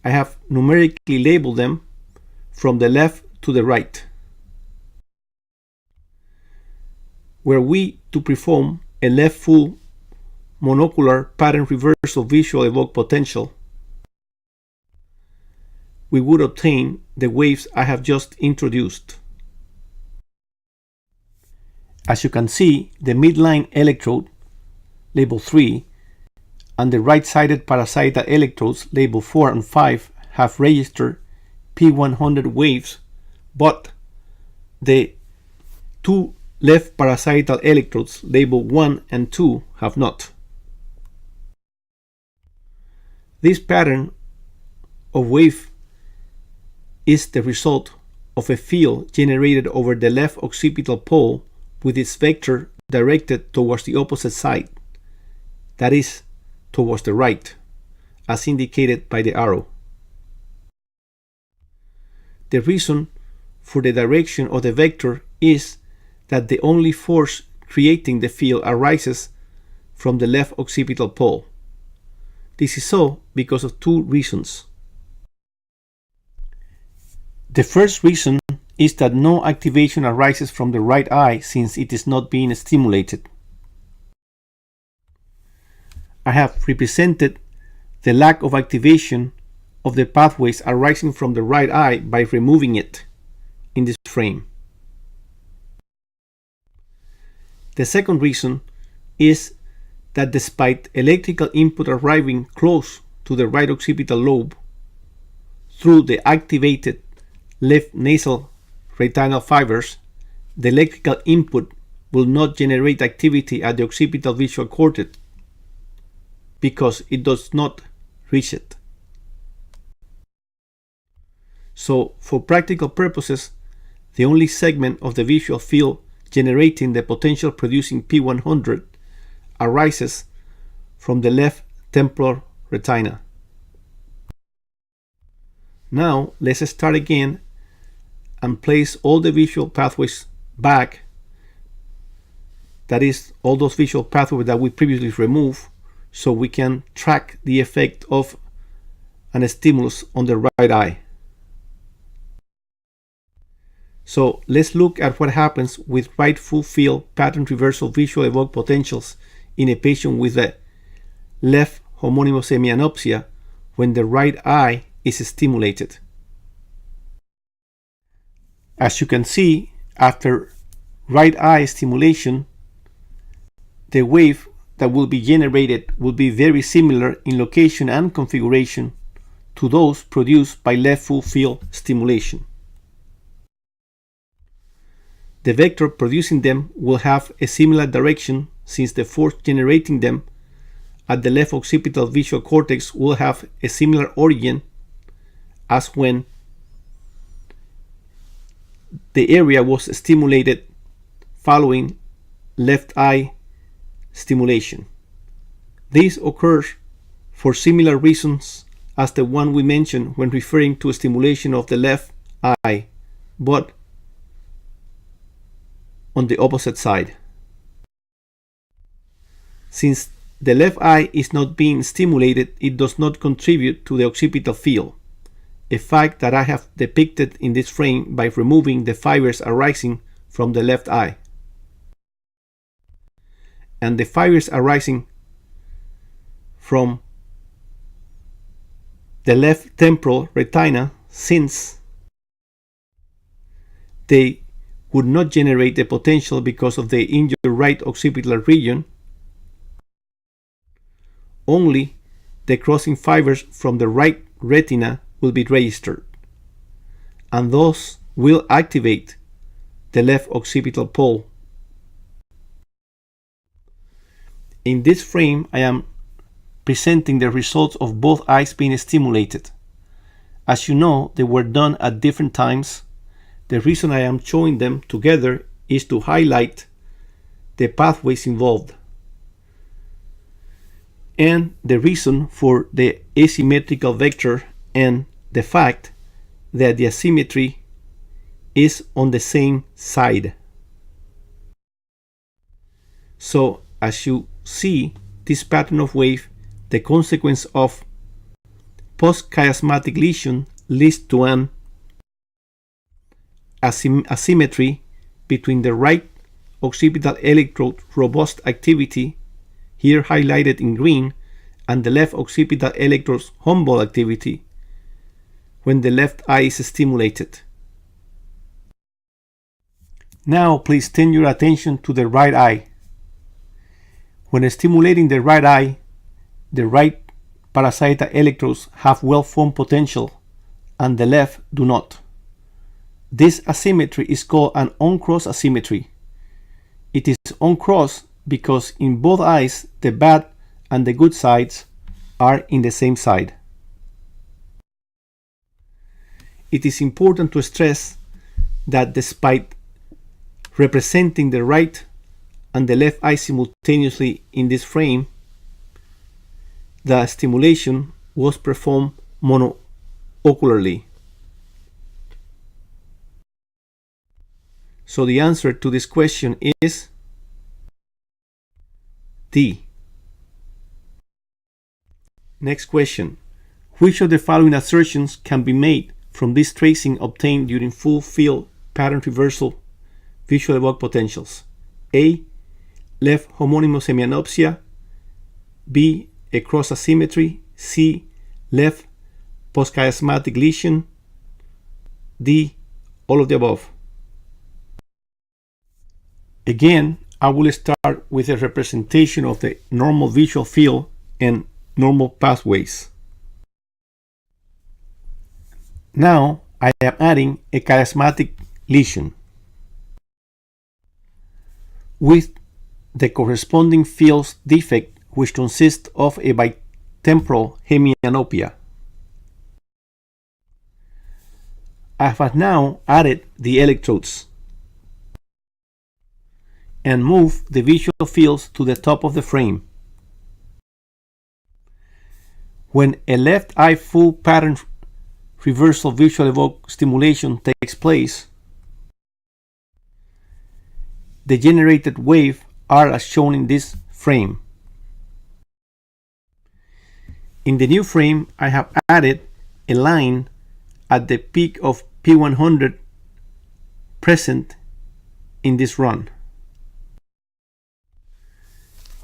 I have numerically labeled them from the left to the right. Were we to perform a left full monocular pattern reversal visual evoked potential, we would obtain the waves I have just introduced. As you can see, the midline electrode, label 3, and the right-sided parasital electrodes, label 4 and 5, have registered P100 waves, but the 2 left parasital electrodes, label 1 and 2, have not. This pattern of wave is the result of a field generated over the left occipital pole with its vector directed towards the opposite side, that is, towards the right, as indicated by the arrow. The reason for the direction of the vector is that the only force creating the field arises from the left occipital pole. This is so because of 2 reasons. The first reason is that no activation arises from the right eye since it is not being stimulated. I have represented the lack of activation of the pathways arising from the right eye by removing it in this frame. The second reason is that despite electrical input arriving close to the right occipital lobe through the activated left nasal retinal fibers, the electrical input will not generate activity at the occipital visual cortex because it does not reach it. So, for practical purposes, the only segment of the visual field generating the potential producing P100 arises from the left temporal retina. Now, let's start again and place all the visual pathways back, that is, all those visual pathways that we previously removed, so we can track the effect of an stimulus on the right eye. So let's look at what happens with right full field pattern reversal visual evoked potentials in a patient with a left homonymous hemianopsia when the right eye is stimulated. As you can see, after right eye stimulation, the wave that will be generated will be very similar in location and configuration to those produced by left full field stimulation. The vector producing them will have a similar direction since the force generating them at the left occipital visual cortex will have a similar origin as when the area was stimulated following left eye stimulation. This occurs for similar reasons as the one we mentioned when referring to stimulation of the left eye, but on the opposite side. Since the left eye is not being stimulated, it does not contribute to the occipital field, a fact that I have depicted in this frame by removing the fibers arising from the left eye. And the fibers arising from the left temporal retina, since they would not generate the potential because of the injured right occipital region, only the crossing fibers from the right retina will be registered, and those will activate the left occipital pole. In this frame, I am presenting the results of both eyes being stimulated. As you know, they were done at different times. The reason I am showing them together is to highlight the pathways involved and the reason for the asymmetrical vector and the fact that the asymmetry is on the same side. So as you see, this pattern of wave, the consequence of post-chiasmatic lesion leads to an asymmetry between the right occipital electrode robust activity, here highlighted in green, and the left occipital electrode's humble activity when the left eye is stimulated. Now please turn your attention to the right eye. When stimulating the right eye, the right parasital electrodes have well-formed potential and the left do not. This asymmetry is called an uncross asymmetry. It is uncross because in both eyes the bad and the good sides are in the same side. It is important to stress that despite representing the right and the left eye simultaneously in this frame, the stimulation was performed monoocularly. So the answer to this question is D. Next question. Which of the following assertions can be made from this tracing obtained during full field pattern reversal visual evoked potentials? A. Left homonymous hemianopsia. B. A cross asymmetry. C. Left postchiasmatic lesion. D. All of the above. Again, I will start with a representation of the normal visual field and normal pathways. Now I am adding a chiasmatic lesion with the corresponding field defect, which consists of a bitemporal hemianopia. I have now added the electrodes and move the visual fields to the top of the frame. When a left eye full pattern reversal visual evoked stimulation takes place, the generated wave are as shown in this frame. In the new frame, I have added a line at the peak of P100 present in this run,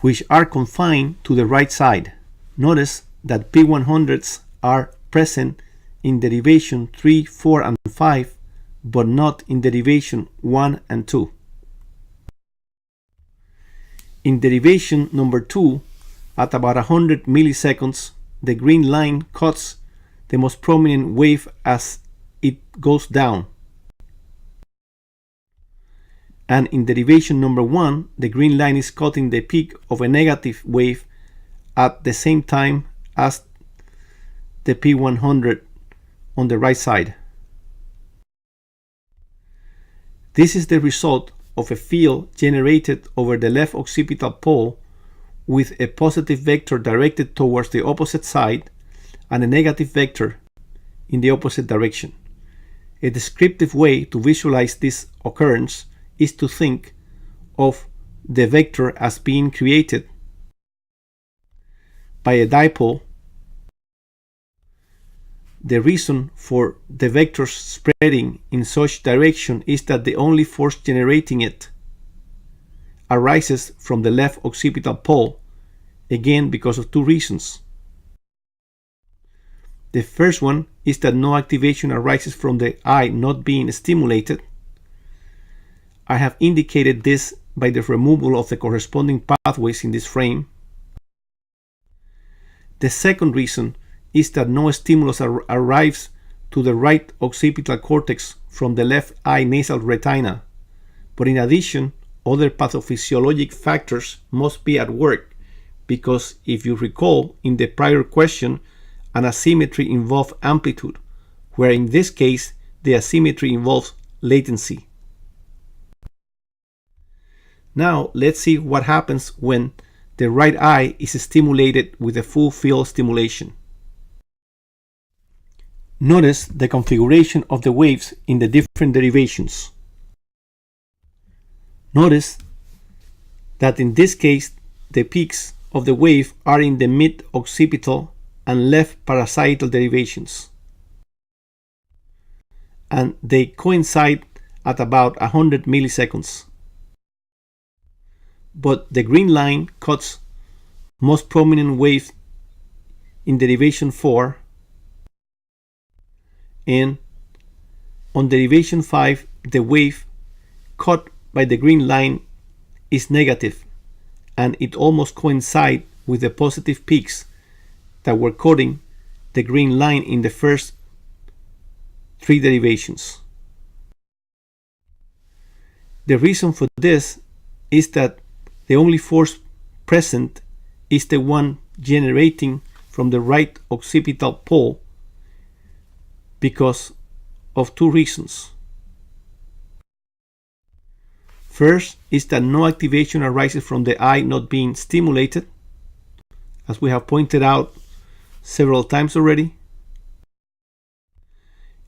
which are confined to the right side. Notice that P100s are present in derivation 3, 4, and 5, but not in derivation 1 and 2. In derivation number 2, at about 100 milliseconds, the green line cuts the most prominent wave as it goes down. And in derivation number 1, the green line is cutting the peak of a negative wave at the same time as the P100 on the right side. This is the result of a field generated over the left occipital pole with a positive vector directed towards the opposite side and a negative vector in the opposite direction. A descriptive way to visualize this occurrence is to think of the vector as being created by a dipole. The reason for the vector spreading in such direction is that the only force generating it arises from the left occipital pole, again because of two reasons. The first one is that no activation arises from the eye not being stimulated. I have indicated this by the removal of the corresponding pathways in this frame. The second reason is that no stimulus arrives to the right occipital cortex from the left eye nasal retina, but in addition, other pathophysiologic factors must be at work, because if you recall in the prior question, an asymmetry involved amplitude, where in this case the asymmetry involves latency. Now let's see what happens when the right eye is stimulated with a full field stimulation. Notice the configuration of the waves in the different derivations. Notice that in this case the peaks of the wave are in the mid-occipital and left parasietal derivations, and they coincide at about 100 milliseconds. But the green line cuts most prominent wave in derivation 4, and on derivation 5 the wave cut by the green line is negative, and it almost coincides with the positive peaks that were cutting the green line in the first 3 derivations. The reason for this is that the only force present is the one generating from the right occipital pole because of 2 reasons. First is that no activation arises from the eye not being stimulated, as we have pointed out several times already.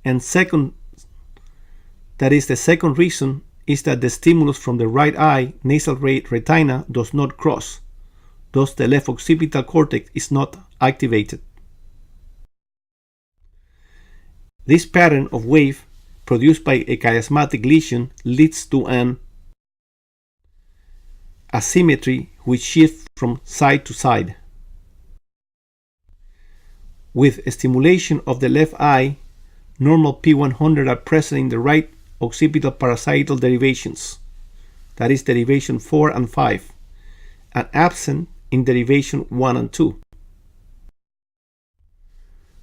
And second, that is the second reason, is that the stimulus from the right eye nasal retina does not cross, thus the left occipital cortex is not activated. This pattern of wave produced by a chiasmatic lesion leads to an asymmetry which shifts from side to side. With stimulation of the left eye, normal P100 are present in the right occipital parasietal derivations, that is derivation 4 and 5, and absent in derivation 1 and 2.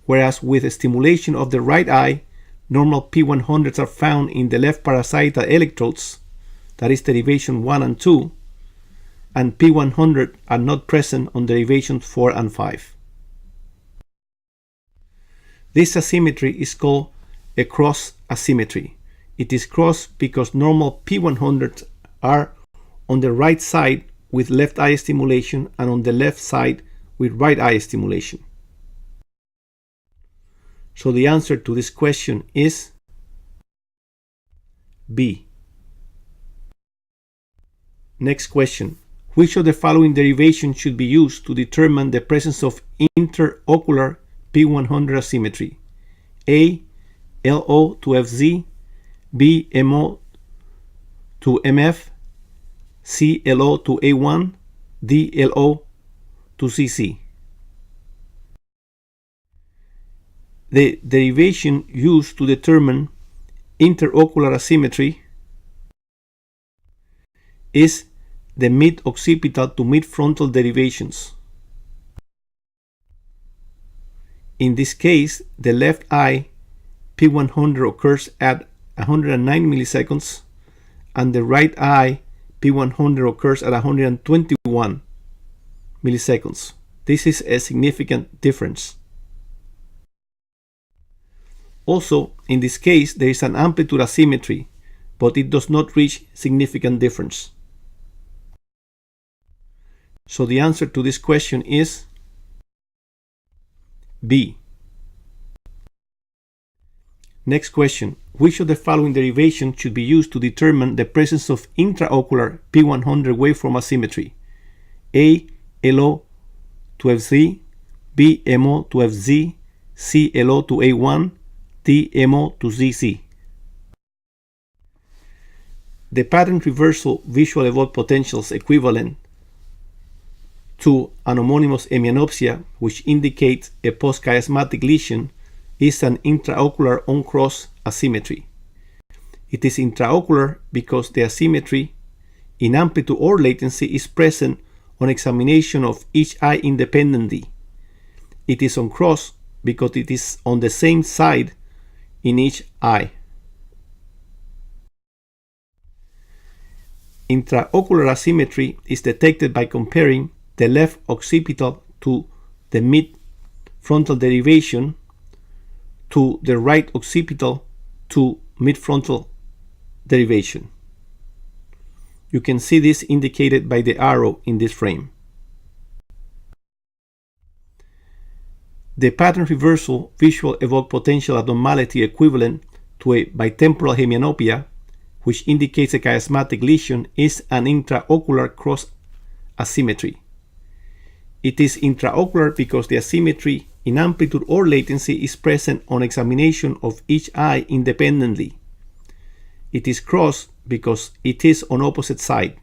Whereas with stimulation of the right eye, normal P100s are found in the left parasietal electrodes, that is derivation 1 and 2, and P100 are not present on derivations 4 and 5. This asymmetry is called a cross asymmetry. It is cross because normal P100s are on the right side with left eye stimulation and on the left side with right eye stimulation. So the answer to this question is B. Next question. Which of the following derivations should be used to determine the presence of interocular P100 asymmetry? A. LO to FZ, B. MO to MF, C. LO to A1, D. LO to CC. The derivation used to determine interocular asymmetry is the mid-occipital to mid-frontal derivations. In this case, the left eye P100 occurs at 109 milliseconds and the right eye P100 occurs at 121 milliseconds. This is a significant difference. Also, in this case, there is an amplitude asymmetry, but it does not reach significant difference. So the answer to this question is B. Next question. Which of the following derivations should be used to determine the presence of intraocular P100 waveform asymmetry? A. LO to FZ, B. MO to FZ, C. LO to A1, D. MO to ZZ. The pattern reversal visual evoked potentials equivalent to an homonymous hemianopsia, which indicates a post-chiasmatic lesion, is an intraocular on-cross asymmetry. It is intraocular because the asymmetry in amplitude or latency is present on examination of each eye independently. It is on-cross because it is on the same side in each eye. Intraocular asymmetry is detected by comparing the left occipital to the mid-frontal derivation to the right occipital to midfrontal derivation. You can see this indicated by the arrow in this frame. The pattern reversal visual evoked potential abnormality equivalent to a bitemporal hemianopia, which indicates a chiasmatic lesion, is an intraocular cross asymmetry. It is intraocular because the asymmetry in amplitude or latency is present on examination of each eye independently. It is cross because it is on opposite side.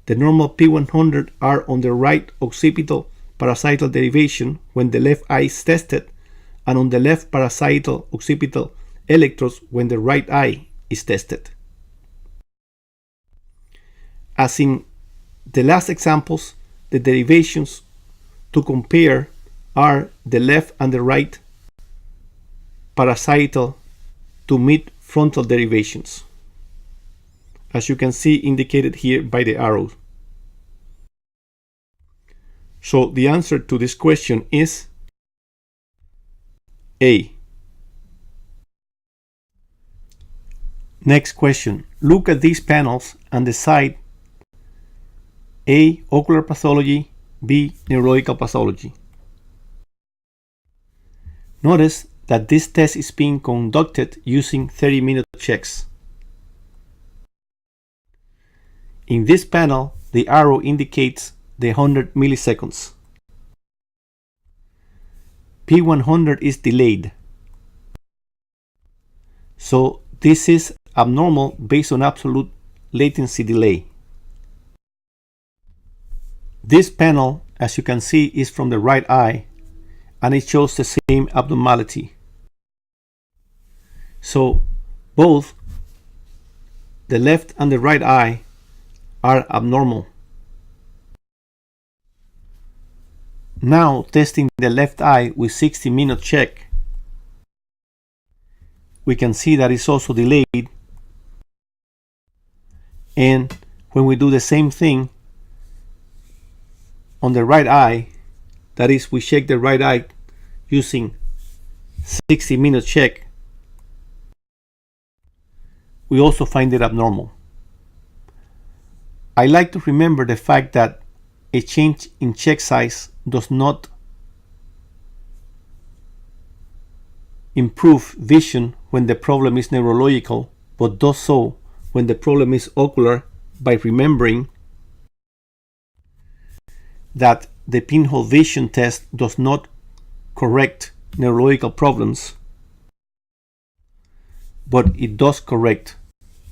The normal P100 are on the right occipital parasital derivation when the left eye is tested, and on the left parasital occipital electrodes when the right eye is tested. As in the last examples, the derivations to compare are the left and the right parasital to mid-frontal derivations, as you can see indicated here by the arrow. So the answer to this question is A. Next question. Look at these panels and decide A. Ocular pathology, B. Neurological pathology. Notice that this test is being conducted using 30-minute checks. In this panel, the arrow indicates the 100 milliseconds. P100 is delayed. So this is abnormal based on absolute latency delay. This panel, as you can see, is from the right eye, and it shows the same abnormality. So both the left and the right eye are abnormal. Now testing the left eye with 60-minute check, we can see that it's also delayed. And when we do the same thing on the right eye, that is, we check the right eye using 60-minute check, we also find it abnormal. I like to remember the fact that a change in check size does not improve vision when the problem is neurological, but does so when the problem is ocular, by remembering that the pinhole vision test does not correct neurological problems, but it does correct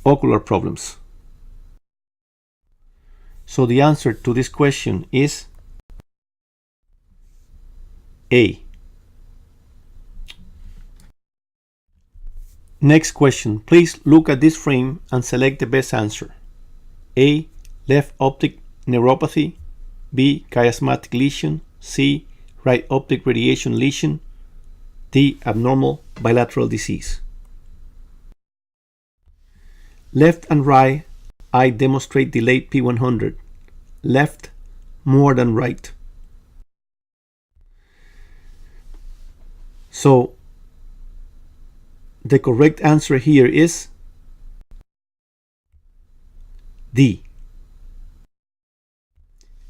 ocular problems. So the answer to this question is A. Next question. Please look at this frame and select the best answer. A. Left optic neuropathy. B. Chiasmatic lesion. C. Right optic radiation lesion. D. Abnormal bilateral disease. Left and right eye demonstrate delayed P100. Left more than right. So the correct answer here is D.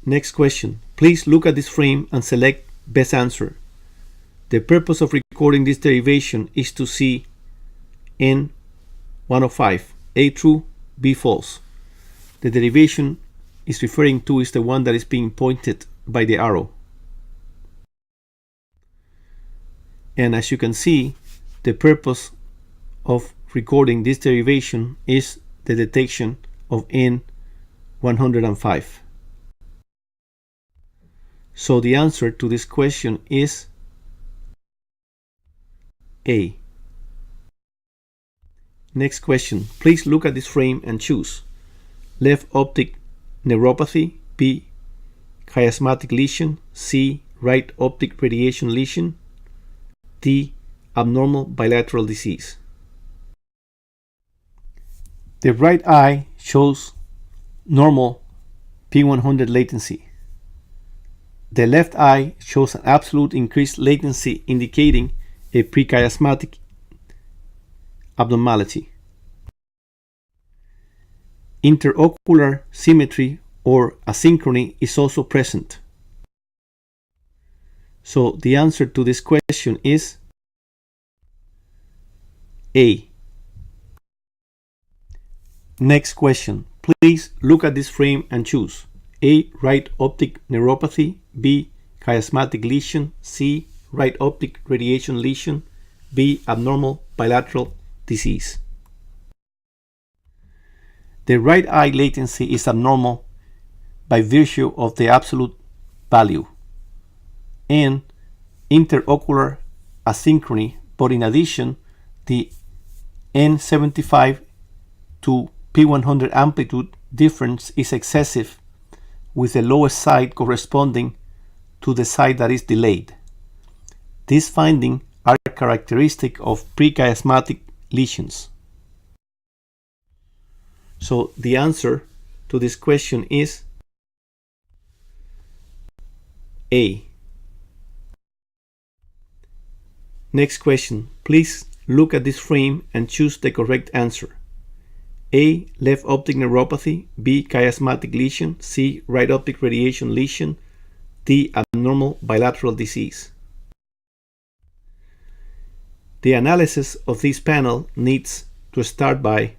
Next question. Please look at this frame and select best answer. The purpose of recording this derivation is to see N105, A true, B false. The derivation is referring to is the one that is being pointed by the arrow. And as you can see, the purpose of recording this derivation is the detection of N105. So the answer to this question is A. Next question. Please look at this frame and choose left optic neuropathy, B. Chiasmatic lesion, C. Right optic radiation lesion, D. Abnormal bilateral disease. The right eye shows normal P100 latency. The left eye shows an absolute increased latency indicating a prechiasmatic abnormality. Interocular symmetry or asynchrony is also present. So the answer to this question is A. Next question. Please look at this frame and choose A. Right optic neuropathy, B. Chiasmatic lesion, C. Right optic radiation lesion, B. Abnormal bilateral disease. The right eye latency is abnormal by virtue of the absolute value and interocular asynchrony, but in addition, the N75 to P100 amplitude difference is excessive, with the lowest side corresponding to the side that is delayed. These findings are characteristic of prechiasmatic lesions. So the answer to this question is A. Next question. Please look at this frame and choose the correct answer. A. Left optic neuropathy, B. Chiasmatic lesion, C. Right optic radiation lesion, D. Abnormal bilateral disease. The analysis of this panel needs to start by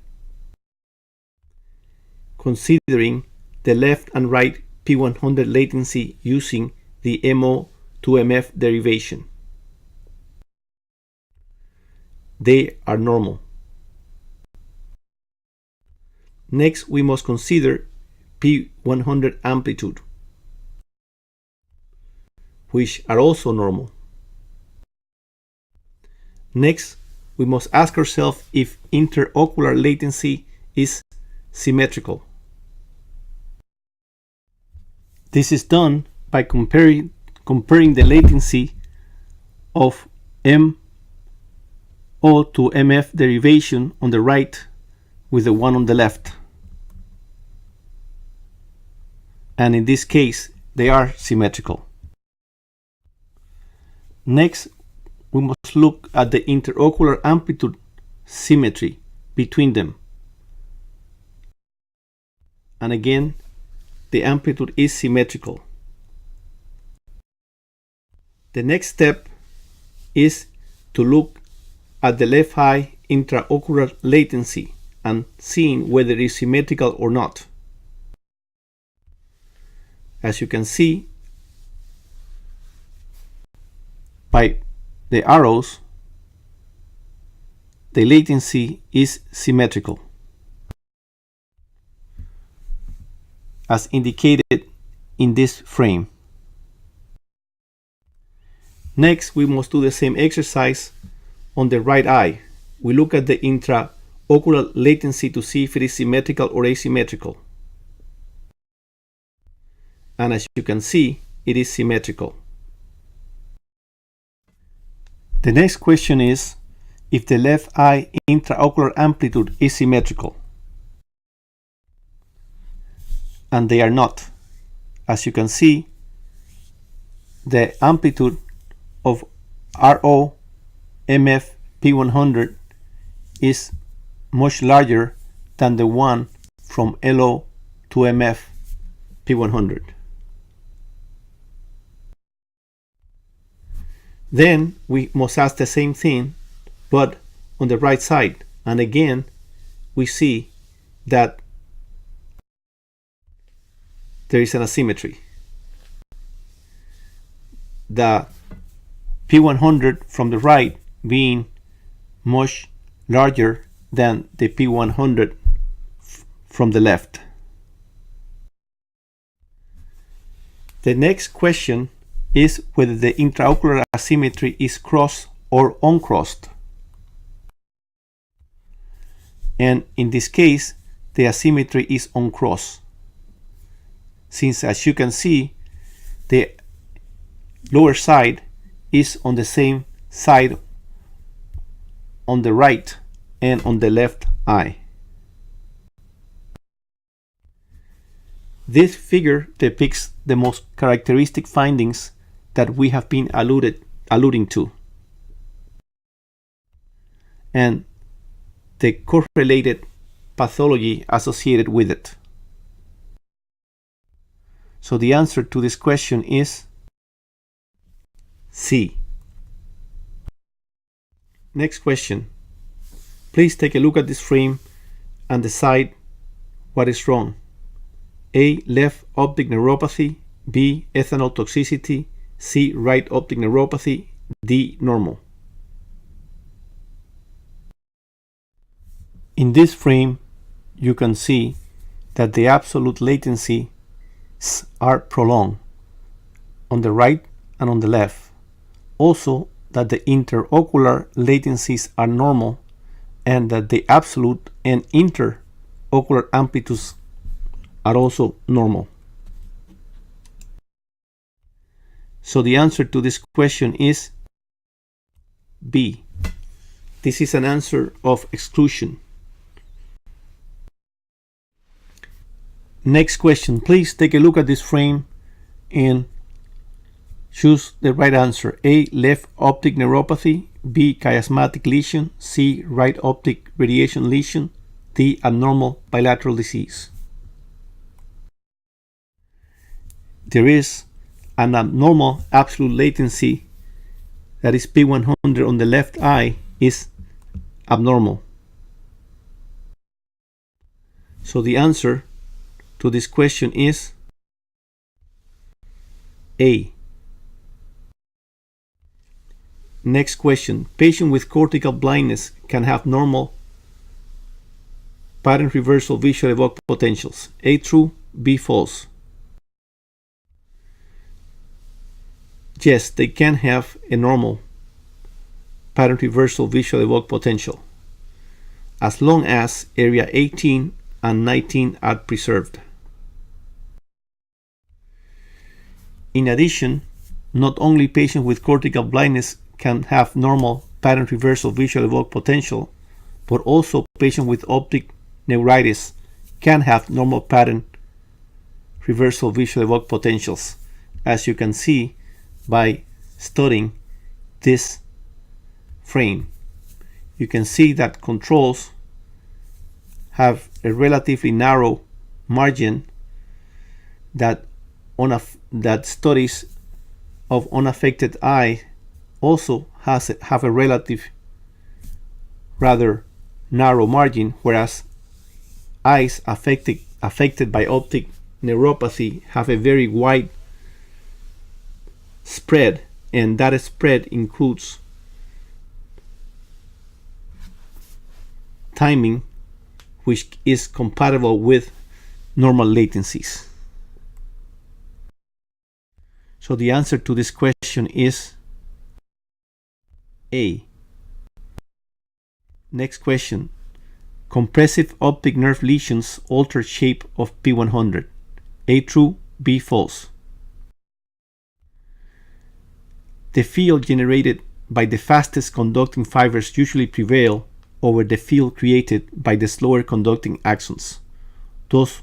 considering the left and right P100 latency using the MO to MF derivation. They are normal. Next, we must consider P100 amplitude, which are also normal. Next, we must ask ourselves if interocular latency is symmetrical. This is done by comparing the latency of MO to MF derivation on the right with the one on the left. And in this case, they are symmetrical. Next, we must look at the interocular amplitude symmetry between them. And again, the amplitude is symmetrical. The next step is to look at the left eye intraocular latency and seeing whether it is symmetrical or not. As you can see by the arrows, the latency is symmetrical, as indicated in this frame. Next, we must do the same exercise on the right eye. We look at the intraocular latency to see if it is symmetrical or asymmetrical. And as you can see, it is symmetrical. The next question is if the left eye intraocular amplitude is symmetrical. And they are not. As you can see, the amplitude of RO MF P100 is much larger than the one from LO to MF P100. Then we must ask the same thing, but on the right side. And again, we see that there is an asymmetry. The P100 from the right being much larger than the P100 from the left. The next question is whether the intraocular asymmetry is crossed or uncrossed. And in this case, the asymmetry is uncrossed, since as you can see, the lower side is on the same side on the right and on the left eye. This figure depicts the most characteristic findings that we have been alluding to. and the correlated pathology associated with it. So the answer to this question is C. Next question. Please take a look at this frame and decide what is wrong. A. Left optic neuropathy. B. Ethanol toxicity. C. Right optic neuropathy. D. Normal. In this frame, you can see that the absolute latencies are prolonged on the right and on the left. Also, that the interocular latencies are normal and that the absolute and interocular amplitudes are also normal. So the answer to this question is B. This is an answer of exclusion. Next question. Please take a look at this frame and choose the right answer. A. Left optic neuropathy. B. Chiasmatic lesion. C. Right optic radiation lesion. D. Abnormal bilateral disease. There is an abnormal absolute latency, that is P100 on the left eye, is abnormal. So the answer to this question is A. Next question. Patient with cortical blindness can have normal pattern reversal visual evoked potentials. A. True. B. False. Yes, they can have a normal pattern reversal visual evoked potential as long as area 18 and 19 are preserved. In addition, not only patients with cortical blindness can have normal pattern reversal visual evoked potential, but also patients with optic neuritis can have normal pattern reversal visual evoked potentials, as you can see by studying this frame. You can see that controls have a relatively narrow margin, that studies of unaffected eye also have a relative rather narrow margin, whereas eyes affected by optic neuropathy have a very wide spread, and that spread includes timing, which is compatible with normal latencies. So the answer to this question is A. Next question. Compressive optic nerve lesions alter shape of P100. A. True. B. False. The field generated by the fastest conducting fibers usually prevail over the field created by the slower conducting axons, thus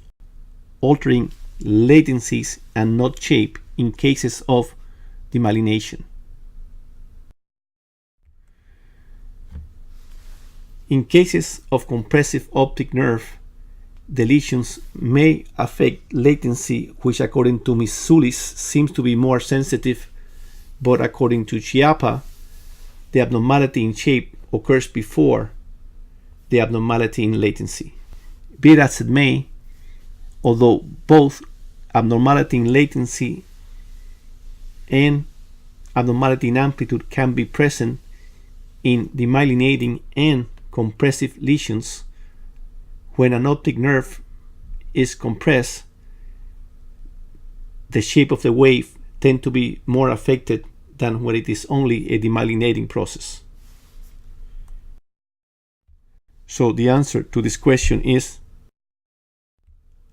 altering latencies and not shape in cases of demyelination. In cases of compressive optic nerve, the lesions may affect latency, which according to Ms. Sulis seems to be more sensitive, but according to Chiappa, the abnormality in shape occurs before the abnormality in latency. Be it as it may, although both abnormality in latency and abnormality in amplitude can be present in demyelinating and compressive lesions, when an optic nerve is compressed, the shape of the wave tends to be more affected than when it is only a demyelinating process. So the answer to this question is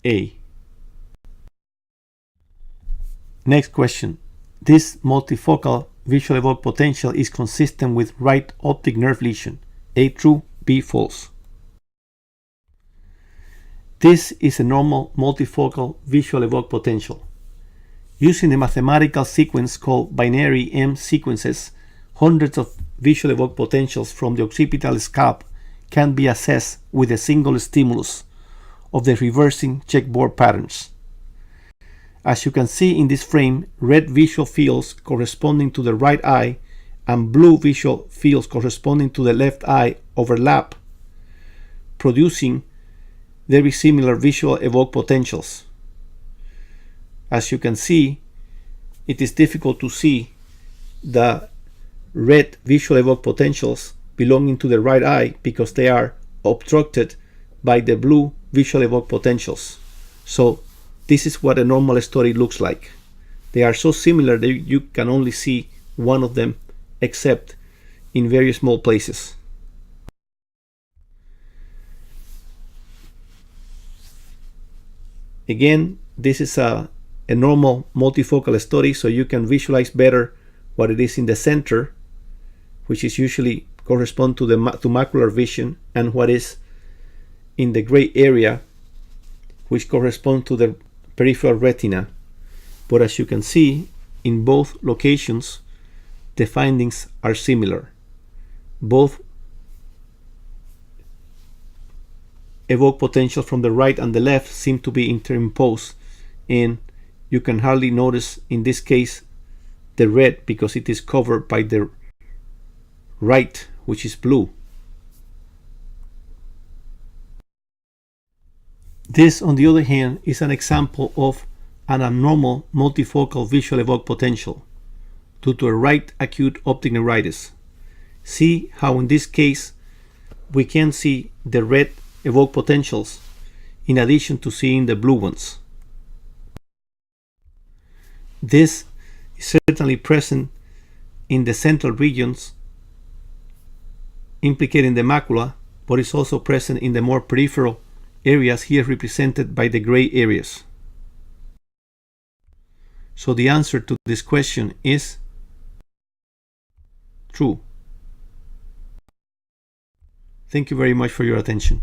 A. Next question. This multifocal visual evoked potential is consistent with right optic nerve lesion. A. True. B. False. This is a normal multifocal visual evoked potential. Using a mathematical sequence called binary M sequences, hundreds of visual evoked potentials from the occipital scalp can be assessed with a single stimulus of the reversing checkboard patterns. As you can see in this frame, red visual fields corresponding to the right eye and blue visual fields corresponding to the left eye overlap, producing very similar visual evoked potentials. As you can see, it is difficult to see the red visual evoked potentials belonging to the right eye because they are obstructed by the blue visual evoked potentials. So this is what a normal study looks like. They are so similar that you can only see one of them, except in very small places. Again, this is a normal multifocal study, so you can visualize better what it is in the center, which is usually correspond to macular vision, and what is in the gray area, which correspond to the peripheral retina. But as you can see, in both locations, the findings are similar. Both evoked potential from the right and the left seem to be interimposed, and you can hardly notice in this case the red because it is covered by the right, which is blue. This, on the other hand, is an example of an abnormal multifocal visual evoked potential due to a right acute optic neuritis. See how in this case we can see the red evoked potentials in addition to seeing the blue ones. This is certainly present in the central regions implicating the macula, but is also present in the more peripheral areas here represented by the gray areas. So the answer to this question is true. Thank you very much for your attention.